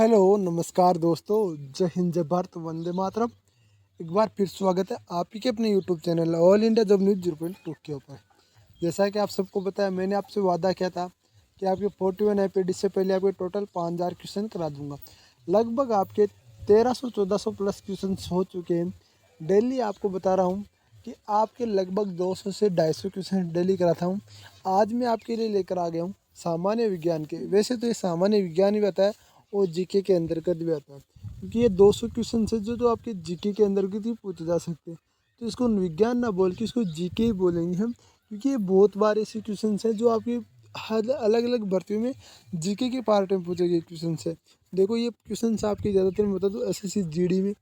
Hello नमस्कार दोस्तों, जय हिंद जय भारत वंदे मातरम। एक बार फिर स्वागत है आप ही के अपने यूट्यूब चैनल ऑल इंडिया जब न्यूज़ 0.2 के ऊपर। जैसा कि आप सबको बताया, मैंने आपसे वादा किया था कि आपके 41 एपीडी से पहले आपके टोटल 5000 क्वेश्चन करा दूंगा। लगभग आपके 1300-1400 प्लस क्वेश्चन हो चुके हैं। डेली आपको बता रहा हूँ कि आपके लगभग 200 से 250 क्वेश्चन डेली कराता हूँ। आज मैं आपके लिए लेकर आ गया हूँ सामान्य विज्ञान के। वैसे तो ये सामान्य विज्ञान भी आता है और जीके के अंतर्गत भी आता है, क्योंकि ये 200 क्वेश्चन है जो तो आपके जीके के अंतर्गत ही पूछे जा सकते हैं। तो इसको विज्ञान ना बोल के इसको जीके ही बोलेंगे हम, क्योंकि ये बहुत बार ऐसे क्वेश्चन है जो आपकी हर अलग अलग भर्तियों में जीके के पार्ट में पूछे गए क्वेश्चन है। देखो ये क्वेश्चन आपके ज़्यादातर मैं बता दूँ एसएससी जीडी में,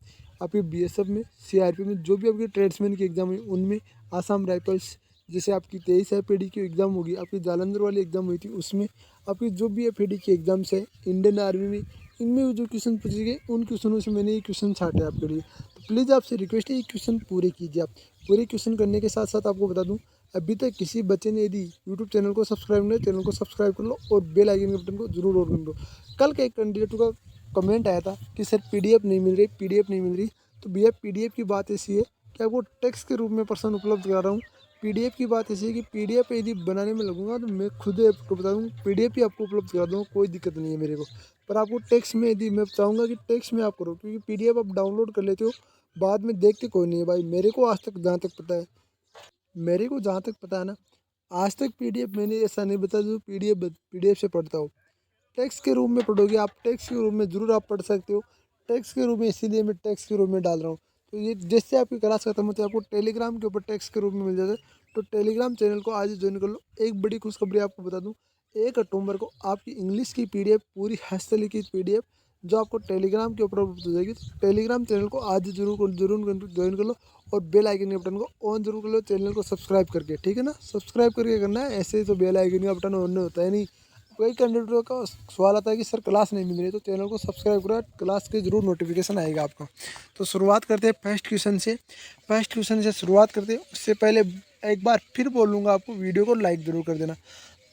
आपके बीएसएफ में, सीआरपी में, जो भी आपके ट्रेड्समैन की एग्जाम हुई उनमें, आसाम राइफल्स जैसे आपकी 23 एपीडी की एग्ज़ाम होगी, आपकी जालंधर वाली एग्ज़ाम हुई थी उसमें, आपकी जो भी एपीडी की एग्ज़ाम्स है इंडियन आर्मी में, इनमें जो क्वेश्चन पूछे गए उन क्वेश्चनों से मैंने ये क्वेश्चन छाटे आपके लिए। तो प्लीज़ आपसे रिक्वेस्ट है ये क्वेश्चन पूरे कीजिए। आप पूरे क्वेश्चन करने के साथ साथ आपको बता दूं, अभी तक किसी बच्चे ने यदि यूट्यूब चैनल को सब्सक्राइब नहीं, चैनल को सब्सक्राइब कर लो और बेल आइकन के बटन को जरूर ऑन कर लो। कल का एक कैंडिडेट का कमेंट आया था कि सर पीडीएफ नहीं मिल रही, पीडीएफ नहीं मिल रही। तो भैया पीडीएफ की बात ऐसी है कि आपको टेक्स्ट के रूप में पर्सन उपलब्ध करा रहा हूँ। पीडीएफ की बात ऐसी है कि पीडीएफ यदि बनाने में लगूंगा तो मैं खुद आपको बता दूँ पीडीएफ ही आपको उपलब्ध करा दूँगा, कोई दिक्कत नहीं है मेरे को। पर आपको टेक्स्ट में यदि मैं चाहूँगा कि टेक्स्ट में आप करो, क्योंकि पीडीएफ आप डाउनलोड कर लेते हो बाद में देखते कोई नहीं है भाई। मेरे को आज तक जहाँ तक पता है, मेरे को जहाँ तक पता है ना, आज तक पीडीएफ मैंने ऐसा नहीं बताया जो पीडीएफ से पढ़ता हो। टेक्स्ट के रूप में पढ़ोगे आप, टेक्स्ट के रूप में ज़रूर आप पढ़ सकते हो। टेक्स्ट के रूप में इसीलिए मैं टेक्स्ट के रूप में डाल रहा हूँ। तो ये जैसे आपकी क्लास खत्म होती है आपको टेलीग्राम के ऊपर टेक्स्ट के रूप में मिल जाता है। तो टेलीग्राम चैनल को आज ही ज्वाइन कर लो। एक बड़ी खुशखबरी आपको बता दूँ, 1 अक्टूबर को आपकी इंग्लिश की पीडीएफ, पूरी हस्तलिखित पीडीएफ जो आपको टेलीग्राम के ऊपर उपलब्ध हो जाएगी। तो टेलीग्राम चैनल को आज जरूर ज्वाइन कर लो और बेल आइकन के बटन को ऑन जरूर कर लो, चैनल को सब्सक्राइब करके, ठीक है ना। सब्सक्राइब करके करना है, ऐसे ही तो बेल आइकन का बटन ऑन नहीं होता है नहीं। कई कैंडिडेटों का सवाल आता है कि सर क्लास नहीं मिल रही, तो चैनल को सब्सक्राइब करो, क्लास की जरूर नोटिफिकेशन आएगा आपको। तो शुरुआत करते हैं फर्स्ट क्वेश्चन से। फर्स्ट क्वेश्चन से शुरुआत करते हैं, उससे पहले एक बार फिर बोलूँगा आपको वीडियो को लाइक जरूर कर देना।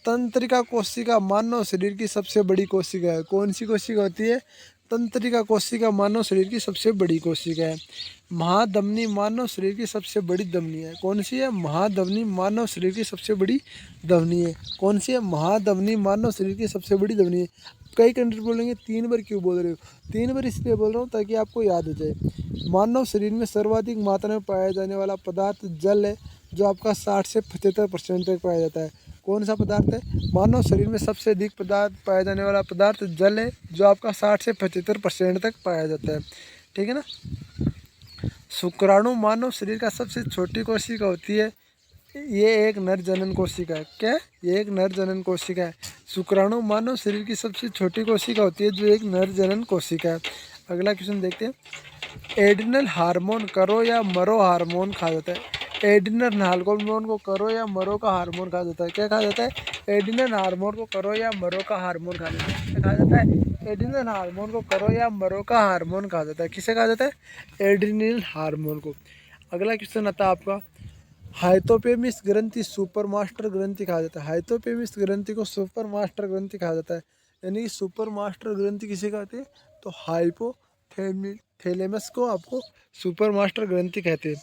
तंत्रिका कोशिका मानव शरीर की सबसे बड़ी कोशिका है। कौन सी कोशिका होती है? तंत्रिका कोशिका मानव शरीर की सबसे बड़ी कोशिका है। महाधमनी मानव शरीर की सबसे बड़ी धमनी है। कौन सी है? महाधमनी मानव शरीर की सबसे बड़ी धमनी है। कौन सी है? महाधमनी मानव शरीर की सबसे बड़ी धमनी है। कई कैंडिडेट बोलेंगे 3 बार क्यों बोल रहे हो? 3 बार इसलिए बोल रहा हूँ ताकि आपको याद हो जाए। मानव शरीर में सर्वाधिक मात्रा में पाया जाने वाला पदार्थ जल है, जो आपका 60 से 75% तक पाया जाता है। कौन सा पदार्थ है? मानव शरीर में सबसे अधिक पदार्थ पाया जाने वाला पदार्थ जल है, जो आपका 60 से 75% तक पाया जाता है, ठीक है ना। शुक्राणु मानव शरीर का सबसे छोटी कोशिका होती है। ये एक नर जनन कोशिका है। क्या? ये एक नर जनन कोशिका है। शुक्राणु मानव शरीर की सबसे छोटी कोशिका होती है, जो एक नर जनन कोशिका है। अगला क्वेश्चन देखते हैं। एड्रिनल हार्मोन करो या मरो हार्मोन कहा जाता है। एड्रिनल हार्मोन को करो या मरो का हार्मोन कहा जाता है। क्या कहा जाता है? एड्रिनल हार्मोन को करो या मरो का हार्मोन कहा जाता है। क्या कहा जाता है? एड्रिनल हार्मोन को करो या मरो का हार्मोन कहा जाता है। किसे कहा जाता है? एड्रिनल हार्मोन को। अगला क्वेश्चन आता है आपका, हाइपोथैलेमस ग्रंथि सुपर मास्टर ग्रंथि कहा जाता है। हाइपोथैलेमस ग्रंथि को सुपर मास्टर ग्रंथि कहा जाता है। यानी सुपर मास्टर ग्रंथि किसे कहते हैं? तो हाइपोथैलेमस को आपको सुपर मास्टर ग्रंथि कहते हैं।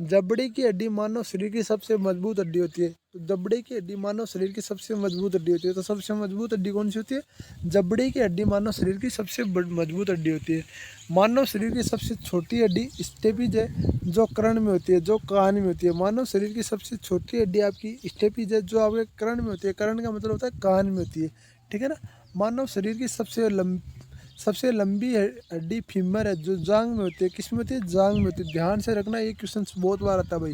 जबड़े की हड्डी मानव शरीर की सबसे मजबूत हड्डी होती है। तो जबड़े की हड्डी मानव शरीर की सबसे मजबूत हड्डी होती है। तो सबसे मजबूत हड्डी कौन सी होती है? जबड़े की हड्डी मानव शरीर की सबसे मजबूत हड्डी होती है। मानव शरीर की सबसे छोटी हड्डी स्टेपीज है, जो कर्ण में होती है, जो कान में होती है। मानव शरीर की सबसे छोटी हड्डी आपकी स्टेपीज है, जो आपके कर्ण में होती है। कर्ण का मतलब होता है कान में होती है, ठीक है ना। मानव शरीर की सबसे लंबी हड्डी फीमर है, जो जांग में होती है। किस में होती है? जांग में होती है। ध्यान से रखना, ये क्वेश्चन बहुत बार आता है भाई,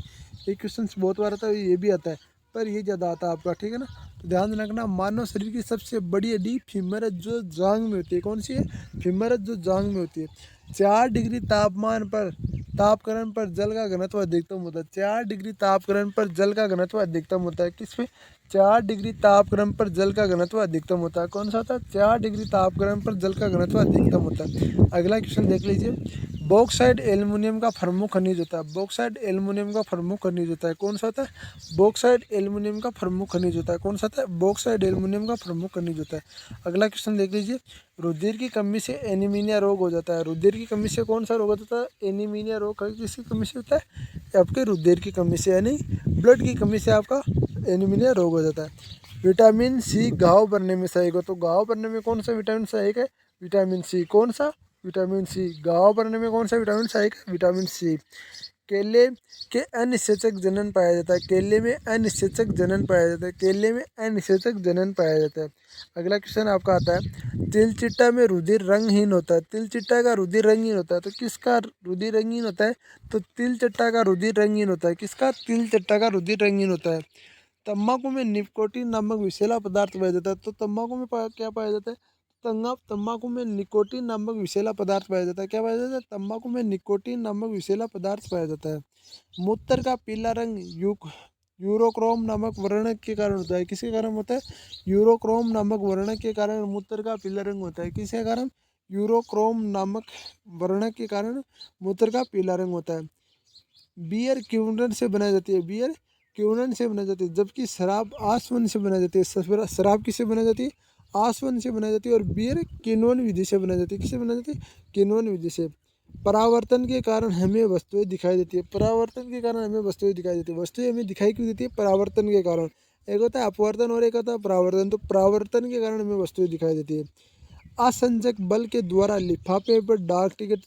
ये क्वेश्चन बहुत बार आता है, ये भी आता है पर ये ज़्यादा आता है आपका, ठीक है ना। तो ध्यान रखना, मानव शरीर की सबसे बड़ी हड्डी फीमर है, जो जांग में होती है। कौन सी है? फीमर है, जो जांग में होती है। 4 डिग्री तापकरण पर जल का घनत्व अधिकतम होता है। 4 डिग्री तापकरण पर जल का घनत्व अधिकतम होता है। किस पे? 4 डिग्री तापक्रम पर जल का घनत्व अधिकतम होता है। कौन सा होता है? 4 डिग्री तापक्रम पर जल का घनत्व अधिकतम होता है। अगला क्वेश्चन देख लीजिए। बॉक्साइट एल्युमिनियम का प्रमुख खनिज होता है। बॉक्साइट एल्युमिनियम का प्रमुख खनिज होता है। कौन सा होता है? बॉक्साइट एल्युमिनियम का प्रमुख खनिज होता है। कौन सा होता है? बॉक्साइट एल्युमिनियम का प्रमुख खनिज होता है। अगला क्वेश्चन देख लीजिए। रुधिर की कमी से एनीमिया रोग हो जाता है। रुधिर की कमी से कौन सा रोग होता है? एनीमिया रोग किसकी कमी से होता है? आपके रुधिर की कमी से, यानी ब्लड की कमी से आपका एनीमिया रोग हो जाता है। विटामिन सी घाव भरने में सहायक हो, तो घाव भरने में कौन सा विटामिन सहायक है? Vitamin C. कौन सा? Vitamin C. घाव भरने में कौन सा विटामिन सहायक है? Vitamin C. केले के अनिषेचक जनन पाया जाता है। केले में अनिषेचक जनन पाया जाता है। केले में अनिषेचक जनन पाया जाता है। अगला क्वेश्चन आपका आता है, तिलचिट्टा में रुधिर रंगहीन होता है। तिलचिट्टा का रुधिर रंगीन होता है, तो किसका रुधिर रंगीन होता है? तो तिलचट्टा का रुधिर रंगीन होता है। किसका? तिलचट्टा का रुधिर रंगीन होता है। तंबाकू में निकोटीन नामक विषैला पदार्थ पाया जाता है, तो तंबाकू में क्या पाया जाता है? तंबाकू में निकोटीन नामक विषैला पदार्थ पाया जाता है। क्या पाया जाता है? तंबाकू में निकोटीन नामक विषैला पदार्थ पाया जाता है। मूत्र का पीला रंग यूरोक्रोम नामक वर्ण के कारण होता है। किसके कारण होता है? यूरोक्रोम नामक वर्ण के कारण मूत्र का पीला रंग होता है। किसके कारण? यूरोक्रोम नामक वर्ण के कारण मूत्र का पीला रंग होता है। बियर क्यूनन से बनाई जाती है। बियर क्यूनन से बनाई जाती है, जबकि शराब आसवन से बनाई जाती है। शराब किससे बनाई जाती है? आसवन से बनाई जाती है। और बियर किण्वन विधि से बनाई जाती है। किससे बनाई जाती है? किण्वन विधि से। परावर्तन के कारण हमें वस्तुएं दिखाई देती है। परावर्तन के कारण हमें वस्तुएं दिखाई देती है। वस्तुएं हमें दिखाई क्यों देती है? परावर्तन के कारण। एक होता है अपवर्तन और एक होता है परावर्तन। तो परावर्तन के कारण हमें वस्तुएं दिखाई देती है। असंजक बल के द्वारा लिफाफे पर डाक टिकट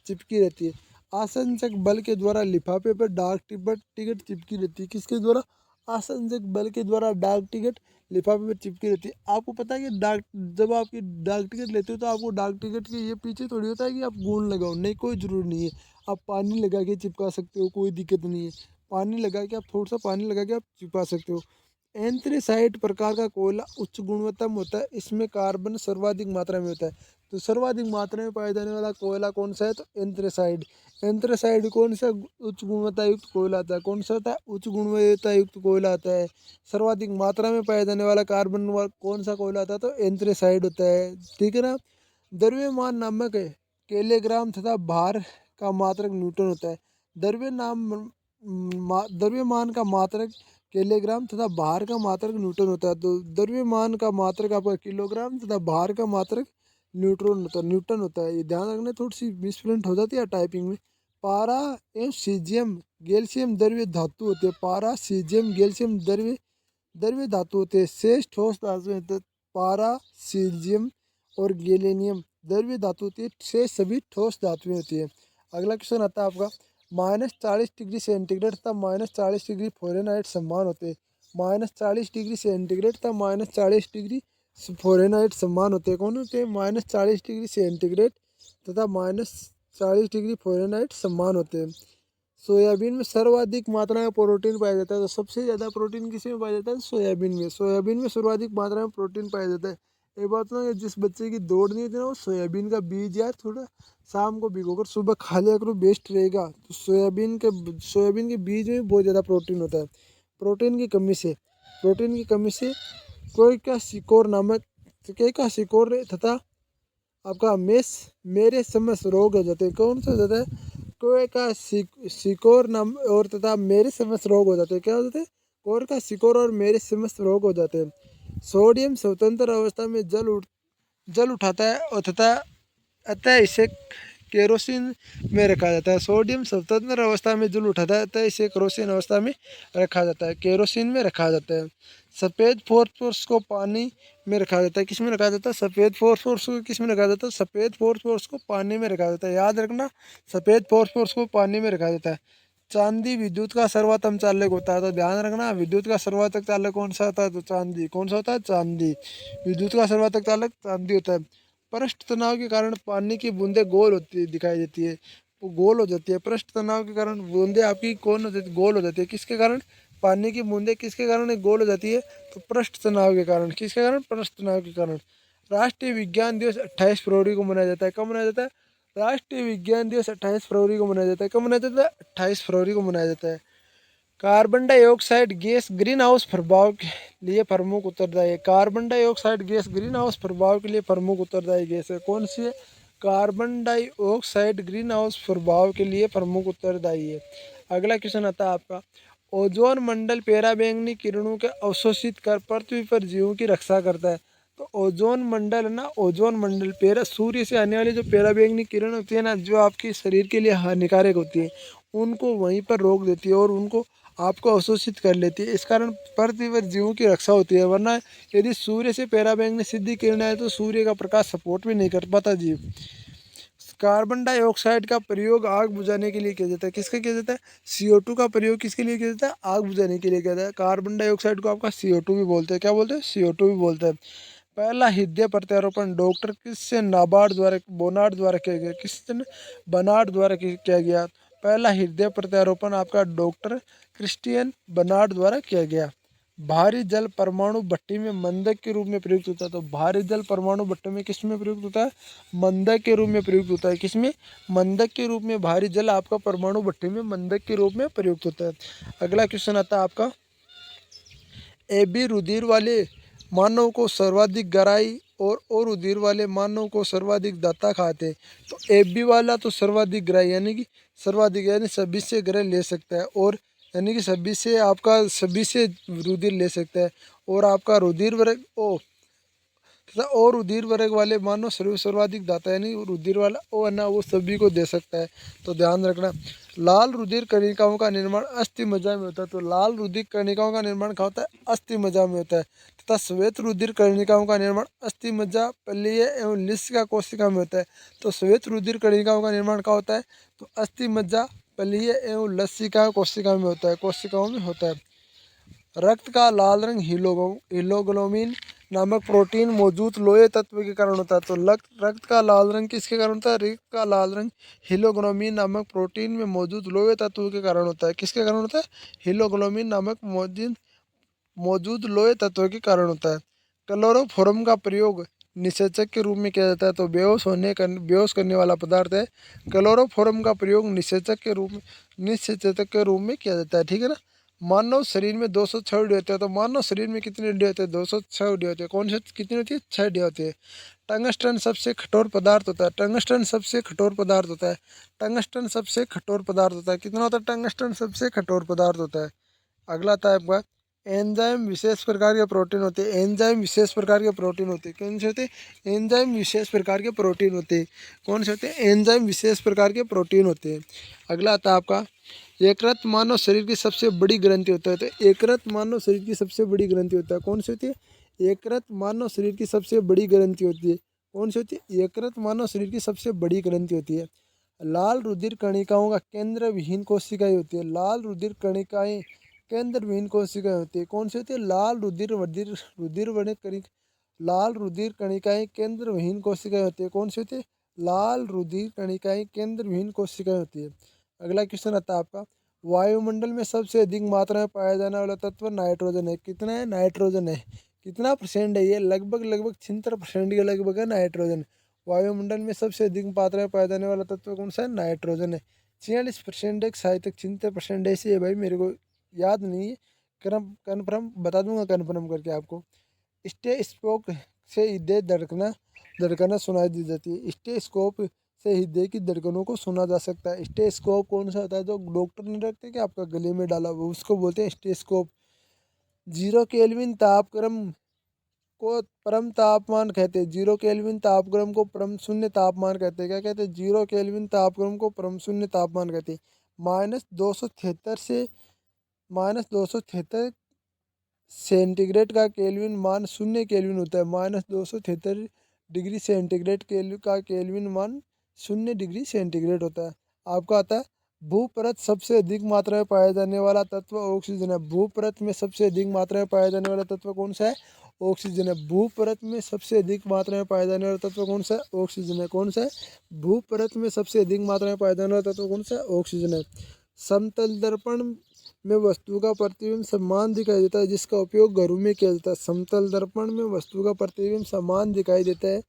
चिपकी रहती है। आसंजक बल के द्वारा लिफाफे पर डाक टिकट चिपकी रहती है। किसके द्वारा? आसंजक बल के द्वारा डाक टिकट लिफाफे पर चिपकी रहती है। आपको पता है कि जब आपकी डाक टिकट लेते हो तो आपको डाक टिकट के ये पीछे थोड़ी होता है कि आप गोंद लगाओ, नहीं, कोई ज़रूरी नहीं है। आप पानी लगा के चिपका सकते हो, कोई दिक्कत नहीं है। पानी लगा के आप थोड़ा सा पानी लगा के आप चिपका सकते हो। एंथ्रेसाइट प्रकार का कोयला उच्च गुणवत्ता में होता है। इसमें कार्बन सर्वाधिक मात्रा में होता है। तो सर्वाधिक मात्रा में पाया जाने वाला कोयला कौन सा है? तो एंथ्रेसाइड। एंथ्रेसाइड कौन सा उच्च गुणवत्ता युक्त कोयला आता है? कौन सा होता है? उच्च गुणवत्ता युक्त कोयला आता है। सर्वाधिक मात्रा में पाया जाने वाला कार्बन कौन सा कोयला आता है? तो एंथ्रेसाइड होता है। ठीक है ना। द्रव्यमान नामक है किलोग्राम तथा भार का मात्रक न्यूटन होता है। द्रव्यमान का मात्रक किलोग्राम तथा भार का मात्रक न्यूटन होता है। तो द्रव्यमान का मात्रक आपका किलोग्राम तथा भार का मात्रक न्यूटन होता है। ये ध्यान रखना, थोड़ी सी मिसप्रिंट हो जाती है टाइपिंग में। पारा एवं सीजियम गैल्शियम द्रव्य धातु होते हैं। पारा सीजियम गैल्शियम द्रव्य धातु होते हैं। शेष ठोस धातु हैं, तो पारा सीजियम और गैलेनियम द्रव्य धातु होती है। शेष सभी ठोस धातुएं होती है। अगला क्वेश्चन आता है आपका, -40 डिग्री सेंटीग्रेड तथा -40 डिग्री फ़ारेनहाइट समान होते हैं। -40 डिग्री सेंटीग्रेड तथा -40 डिग्री फ़ारेनहाइट समान होते हैं। कौन होते हैं? -40 डिग्री सेंटीग्रेड तथा -40 डिग्री फ़ारेनहाइट समान होते हैं। सोयाबीन में सर्वाधिक मात्रा में प्रोटीन पाया जाता है। तो सबसे ज़्यादा प्रोटीन किस में पाया जाता है? सोयाबीन में। सोयाबीन में सर्वाधिक मात्रा में प्रोटीन पाया जाता है। एक बात ना, जिस बच्चे की दौड़ नहीं होती ना, वो सोयाबीन का बीज यार थोड़ा शाम को भिगोकर सुबह खा लिया करो, बेस्ट रहेगा। तो सोयाबीन के बीज में बहुत ज़्यादा प्रोटीन होता है। प्रोटीन की कमी से कोई का सिकोर नामक तथा आपका मेरे समस्त रोग हो जाते हैं। कौन सा हो जाता है? कोर का सिकोर नाम और तथा मेरे समस्त रोग हो जाते हैं। क्या हो जाते हैं? कोर का सिकोर और मेरे समस्त रोग हो जाते हैं। सोडियम स्वतंत्र अवस्था में जल उठाता है और तथा अतः इसे केरोसिन में रखा जाता है। सोडियम स्वतंत्र अवस्था में जल उठाता है, अतः इसे केरोसिन अवस्था में रखा जाता है। केरोसिन में रखा जाता है। सफ़ेद फॉस्फोरस को पानी में रखा जाता है। किस में रखा जाता है? सफ़ेद फॉस्फोरस को किस में रखा जाता है? सफ़ेद फॉस्फोरस को पानी में रखा जाता है। याद रखना, सफ़ेद फॉस्फोरस को पानी में रखा जाता है। चांदी विद्युत का सर्वोत्तम चालक होता है। तो ध्यान रखना, विद्युत का सर्वोत्तम चालक कौन सा होता है? तो चांदी। कौन सा होता है? चांदी। विद्युत का सर्वोत्तम चालक चांदी होता है। पृष्ठ तनाव के कारण पानी की बूंदें दिखाई देती है, वो गोल हो जाती है। पृष्ठ तनाव के कारण बूंदें आपकी कौन हो जाती है? गोल हो जाती है। किसके कारण? पानी की बूंदें किसके कारण गोल हो जाती है? तो पृष्ठ तनाव के कारण। किसके कारण? पृष्ठ तनाव के कारण। राष्ट्रीय विज्ञान दिवस 28 फरवरी को मनाया जाता है। कब मनाया जाता है? राष्ट्रीय विज्ञान दिवस 28 फरवरी को मनाया जाता है। कब मनाया जाता है? 28 फरवरी को मनाया जाता है। Carbon dioxide gas green house प्रभाव के लिए प्रमुख उत्तरदायी है। Carbon dioxide gas green house प्रभाव के लिए प्रमुख उत्तरदायी गैस है। कौन सी है? कार्बन डाइऑक्साइड ग्रीन हाउस प्रभाव के लिए प्रमुख उत्तरदायी है। अगला क्वेश्चन आता है आपका, ओजोन मंडल पराबैंगनी किरणों के अवशोषित कर पृथ्वी पर जीवों की रक्षा करता है। तो ओजोन मंडल ना, ओजोन मंडल सूर्य से आने वाली जो पराबैंगनी किरण होती है ना, जो आपके शरीर के लिए हानिकारक होती है, उनको वहीं पर रोक देती है और उनको आपको अवशोषित कर लेती है। इस कारण पृथ्वी पर जीवों की रक्षा होती है। वरना यदि सूर्य से पराबैंगनी सीधी किरण आए तो सूर्य का प्रकाश सपोर्ट भी नहीं कर पाता जीव। कार्बन डाइऑक्साइड का प्रयोग आग बुझाने के लिए किया जाता है। किसका किया जाता है? CO2 का प्रयोग किसके लिए किया जाता है? आग बुझाने के लिए किया जाता है। कार्बन डाइऑक्साइड को आपका CO2 भी बोलते हैं। क्या बोलते हैं? CO2 भी बोलते हैं। पहला हृदय प्रत्यारोपण डॉक्टर किससे नाबार्ड द्वारा बोनार्ड द्वारा किया गया? किसने? बनार्ड द्वारा किया गया। पहला हृदय प्रत्यारोपण आपका डॉक्टर क्रिस्टियन बनार्ड द्वारा किया गया। भारी जल परमाणु भट्टी में मंदक के रूप में प्रयुक्त होता है। तो भारी जल परमाणु भट्टी में किस में प्रयुक्त होता है? मंदक के रूप में प्रयुक्त होता है। किसमें? मंदक के रूप में भारी जल आपका परमाणु भट्टी में मंदक के रूप में प्रयुक्त होता है। अगला क्वेश्चन आता है आपका, AB रुधिर वाले मानव को सर्वाधिक गहराई और रुधिर वाले मानव को सर्वाधिक दाता खाते हैं। तो AB वाला तो सर्वाधिक गहराई यानी कि सर्वाधिक यानी सभी से गहराई ले सकता है, और यानी कि सभी से रुधिर ले सकता है। और आपका रुधिर वर्ग तथा और रुधिर वर्ग वाले मानव सर्वाधिक दाता यानी रुधिर वाला ओ है ना, वो सभी को दे सकता है। तो ध्यान रखना। लाल रुधिर कणिकाओं का निर्माण अस्थि मज्जा में होता है। तो लाल रुधिर कणिकाओं का निर्माण कहाँ होता है? अस्थि मज्जा में होता है। तथा श्वेत रुधिर कणिकाओं का निर्माण अस्थि मज्जा पल्लीय एवं लिसिका कोशिका में होता है। तो श्वेत रुधिर कणिकाओं का निर्माण कहाँ होता है? तो अस्थि मज्जा पल्लीय एवं लसिका कोशिका में होता है, कोशिकाओं में होता है। रक्त का लाल रंग हीमोग्लोबिन नामक प्रोटीन मौजूद लोहे तत्व के कारण होता है। तो रक्त का लाल रंग किसके कारण होता है? रक्त का लाल रंग हीमोग्लोबिन नामक प्रोटीन में मौजूद लोहे तत्व के कारण होता है। किसके कारण होता है? हीमोग्लोबिन नामक मौजूद लोहे तत्व के कारण होता है। क्लोरोफॉर्म का प्रयोग निषेचक के रूप में किया जाता है। तो बेहोश करने वाला पदार्थ है। क्लोरोफॉर्म का प्रयोग निषेचक के रूप में किया जाता है। ठीक है ना। मानव शरीर में 206 हड्डी होते हैं। तो मानव शरीर में कितनी हड्डी होते हैं? 206 हड्डी होती है। कौन सी कितनी होती है? 6 हड्डी होती है। टंगस्टन सबसे कठोर पदार्थ होता है। टंगस्टन सबसे कठोर पदार्थ होता है। टंगस्टन सबसे कठोर पदार्थ होता है। कितना होता है? टंगस्टन सबसे कठोर पदार्थ होता है। अगला आता है आपका, एंजाइम विशेष प्रकार के प्रोटीन होते हैं। एंजाइम विशेष प्रकार के प्रोटीन होते हैं। कौन से होते हैं? एंजाइम विशेष प्रकार के प्रोटीन होते हैं। कौन से होते हैं? एंजाइम विशेष प्रकार के प्रोटीन होते हैं। अगला आता है आपका, यकृत मानव शरीर की सबसे बड़ी ग्रंथि होता है। तो यकृत मानव शरीर की सबसे बड़ी ग्रंथि होता है। कौन सी होती है? यकृत मानव शरीर की सबसे बड़ी ग्रंथि होती है। कौन सी होती है? यकृत मानव शरीर की सबसे बड़ी ग्रंथि होती है। लाल रुधिर कणिकाओं का केंद्र विहीन कोशिकाएं होती है। लाल रुधिर कणिकाएं केंद्र विहीन कोशिकाएं होती है। कौन सी होती है? लाल रुधिर रुधिर रुधिर वर्णित कणिक लाल रुधिर कणिकाएं केंद्र विहीन कोशिकाएं होती है। कौन सी होती है? लाल रुधिर कणिकाएं केंद्र विहीन कोशिकाएं होती है। अगला क्वेश्चन आता है आपका, वायुमंडल में सबसे अधिक मात्रा में पाया जाने वाला तत्व नाइट्रोजन है। कितना है? नाइट्रोजन है। कितना परसेंट है ये? लगभग 76% के लगभग है नाइट्रोजन। वायुमंडल में सबसे अधिक मात्रा में पाया जाने वाला तत्व कौन सा है? नाइट्रोजन है। 46% एक शायद तक 76% ऐसी है भाई, मेरे को याद नहीं है। कन्फर्म बता दूंगा, कन्फर्म करके आपको। स्टेस्कोप से हृदय धड़कना सुनाई दी जाती है। स्टेस्कोप से हृदय की धड़कनों को सुना जा सकता है। स्टेस्कोप कौन सा होता है? जो डॉक्टर नहीं रखते कि आपका गले में डाला हुआ, उसको बोलते हैं स्टेस्कोप। 0 केल्विन तापक्रम को परम तापमान कहते हैं। 0 केल्विन तापक्रम को परम शून्य तापमान कहते हैं। क्या कहते हैं? 0 केल्विन तापक्रम को परम शून्य तापमान कहते हैं। -273 सेंटीग्रेड का केल्विन मान 0 केल्विन होता है। -273 डिग्री सेंटीग्रेड का केल्विन मान 0 डिग्री सेंटीग्रेड होता है। आपका आता है, भूपरत सबसे अधिक मात्रा में पाया जाने वाला तत्व ऑक्सीजन है। भूपरत में सबसे अधिक मात्रा में पाया जाने वाला तत्व कौन सा है? ऑक्सीजन है। भूपरत में सबसे अधिक मात्रा में पाया जाने वाला तत्व कौन सा है? ऑक्सीजन है। कौन सा है? भूपरत में सबसे अधिक मात्रा में पाया जाने वाला तत्व कौन सा है? ऑक्सीजन है। समतल दर्पण में वस्तु का प्रतिबिंब समान दिखाई देता है, जिसका उपयोग घरों में किया जाता है। समतल दर्पण में वस्तु का प्रतिबिंब समान दिखाई देता है,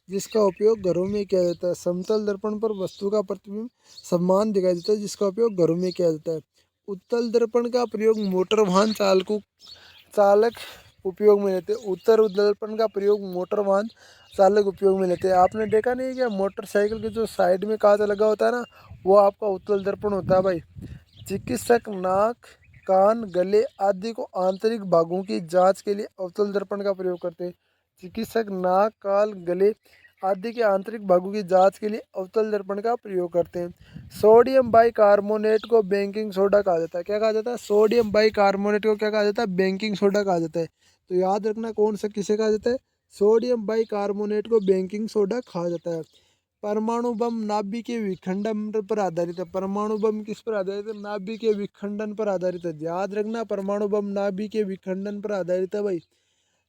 जिसका उपयोग घरों में किया जाता है। समतल दर्पण पर वस्तु का प्रतिबिंब समान दिखाई देता है, जिसका उपयोग घरों में किया जाता है। उत्तल दर्पण का प्रयोग मोटर वाहन चालक उपयोग में लेते हैं। उत्तर दर्पण का प्रयोग मोटर वाहन चालक उपयोग में लेते हैं। आपने देखा नहीं क्या, मोटरसाइकिल के जो साइड में कांच लगा होता है ना, वो आपका उत्तल दर्पण होता है भाई। चिकित्सक नाक, कान, गले आदि को आंतरिक भागों की जांच के लिए अवतल दर्पण का प्रयोग करते हैं। चिकित्सक नाक, कान, गले आदि के आंतरिक भागों की जांच के लिए अवतल दर्पण का प्रयोग करते हैं। सोडियम बाइकार्बोनेट को बेकिंग सोडा कहा जाता है। क्या कहा जाता है? सोडियम बाइकार्बोनेट को क्या कहा जाता है? बेकिंग सोडा कहा जाता है। तो याद रखना कौन सा किसे कहा जाता है? सोडियम बाइकार्बोनेट को बेकिंग सोडा कहा जाता है। परमाणु बम नाभिक के विखंडन पर आधारित है। परमाणु बम किस पर आधारित है? नाभिक के विखंडन पर आधारित है। याद रखना, परमाणु बम नाभिक के विखंडन पर आधारित है भाई।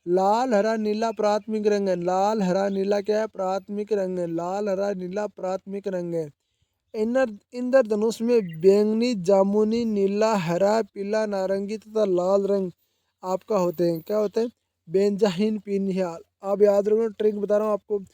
लाल हरा नीला प्राथमिक रंग है। लाल हरा नीला क्या है? प्राथमिक रंग है। लाल हरा नीला प्राथमिक रंग है। इंद्रधनुष में बैंगनी, जामुनी, नीला, हरा, पीला, नारंगी तथा लाल रंग आपका होते हैं। क्या होते हैं? बेंजाहिन पिनिहाल। आप याद रखो, ट्रिक बता रहा हूँ आपको।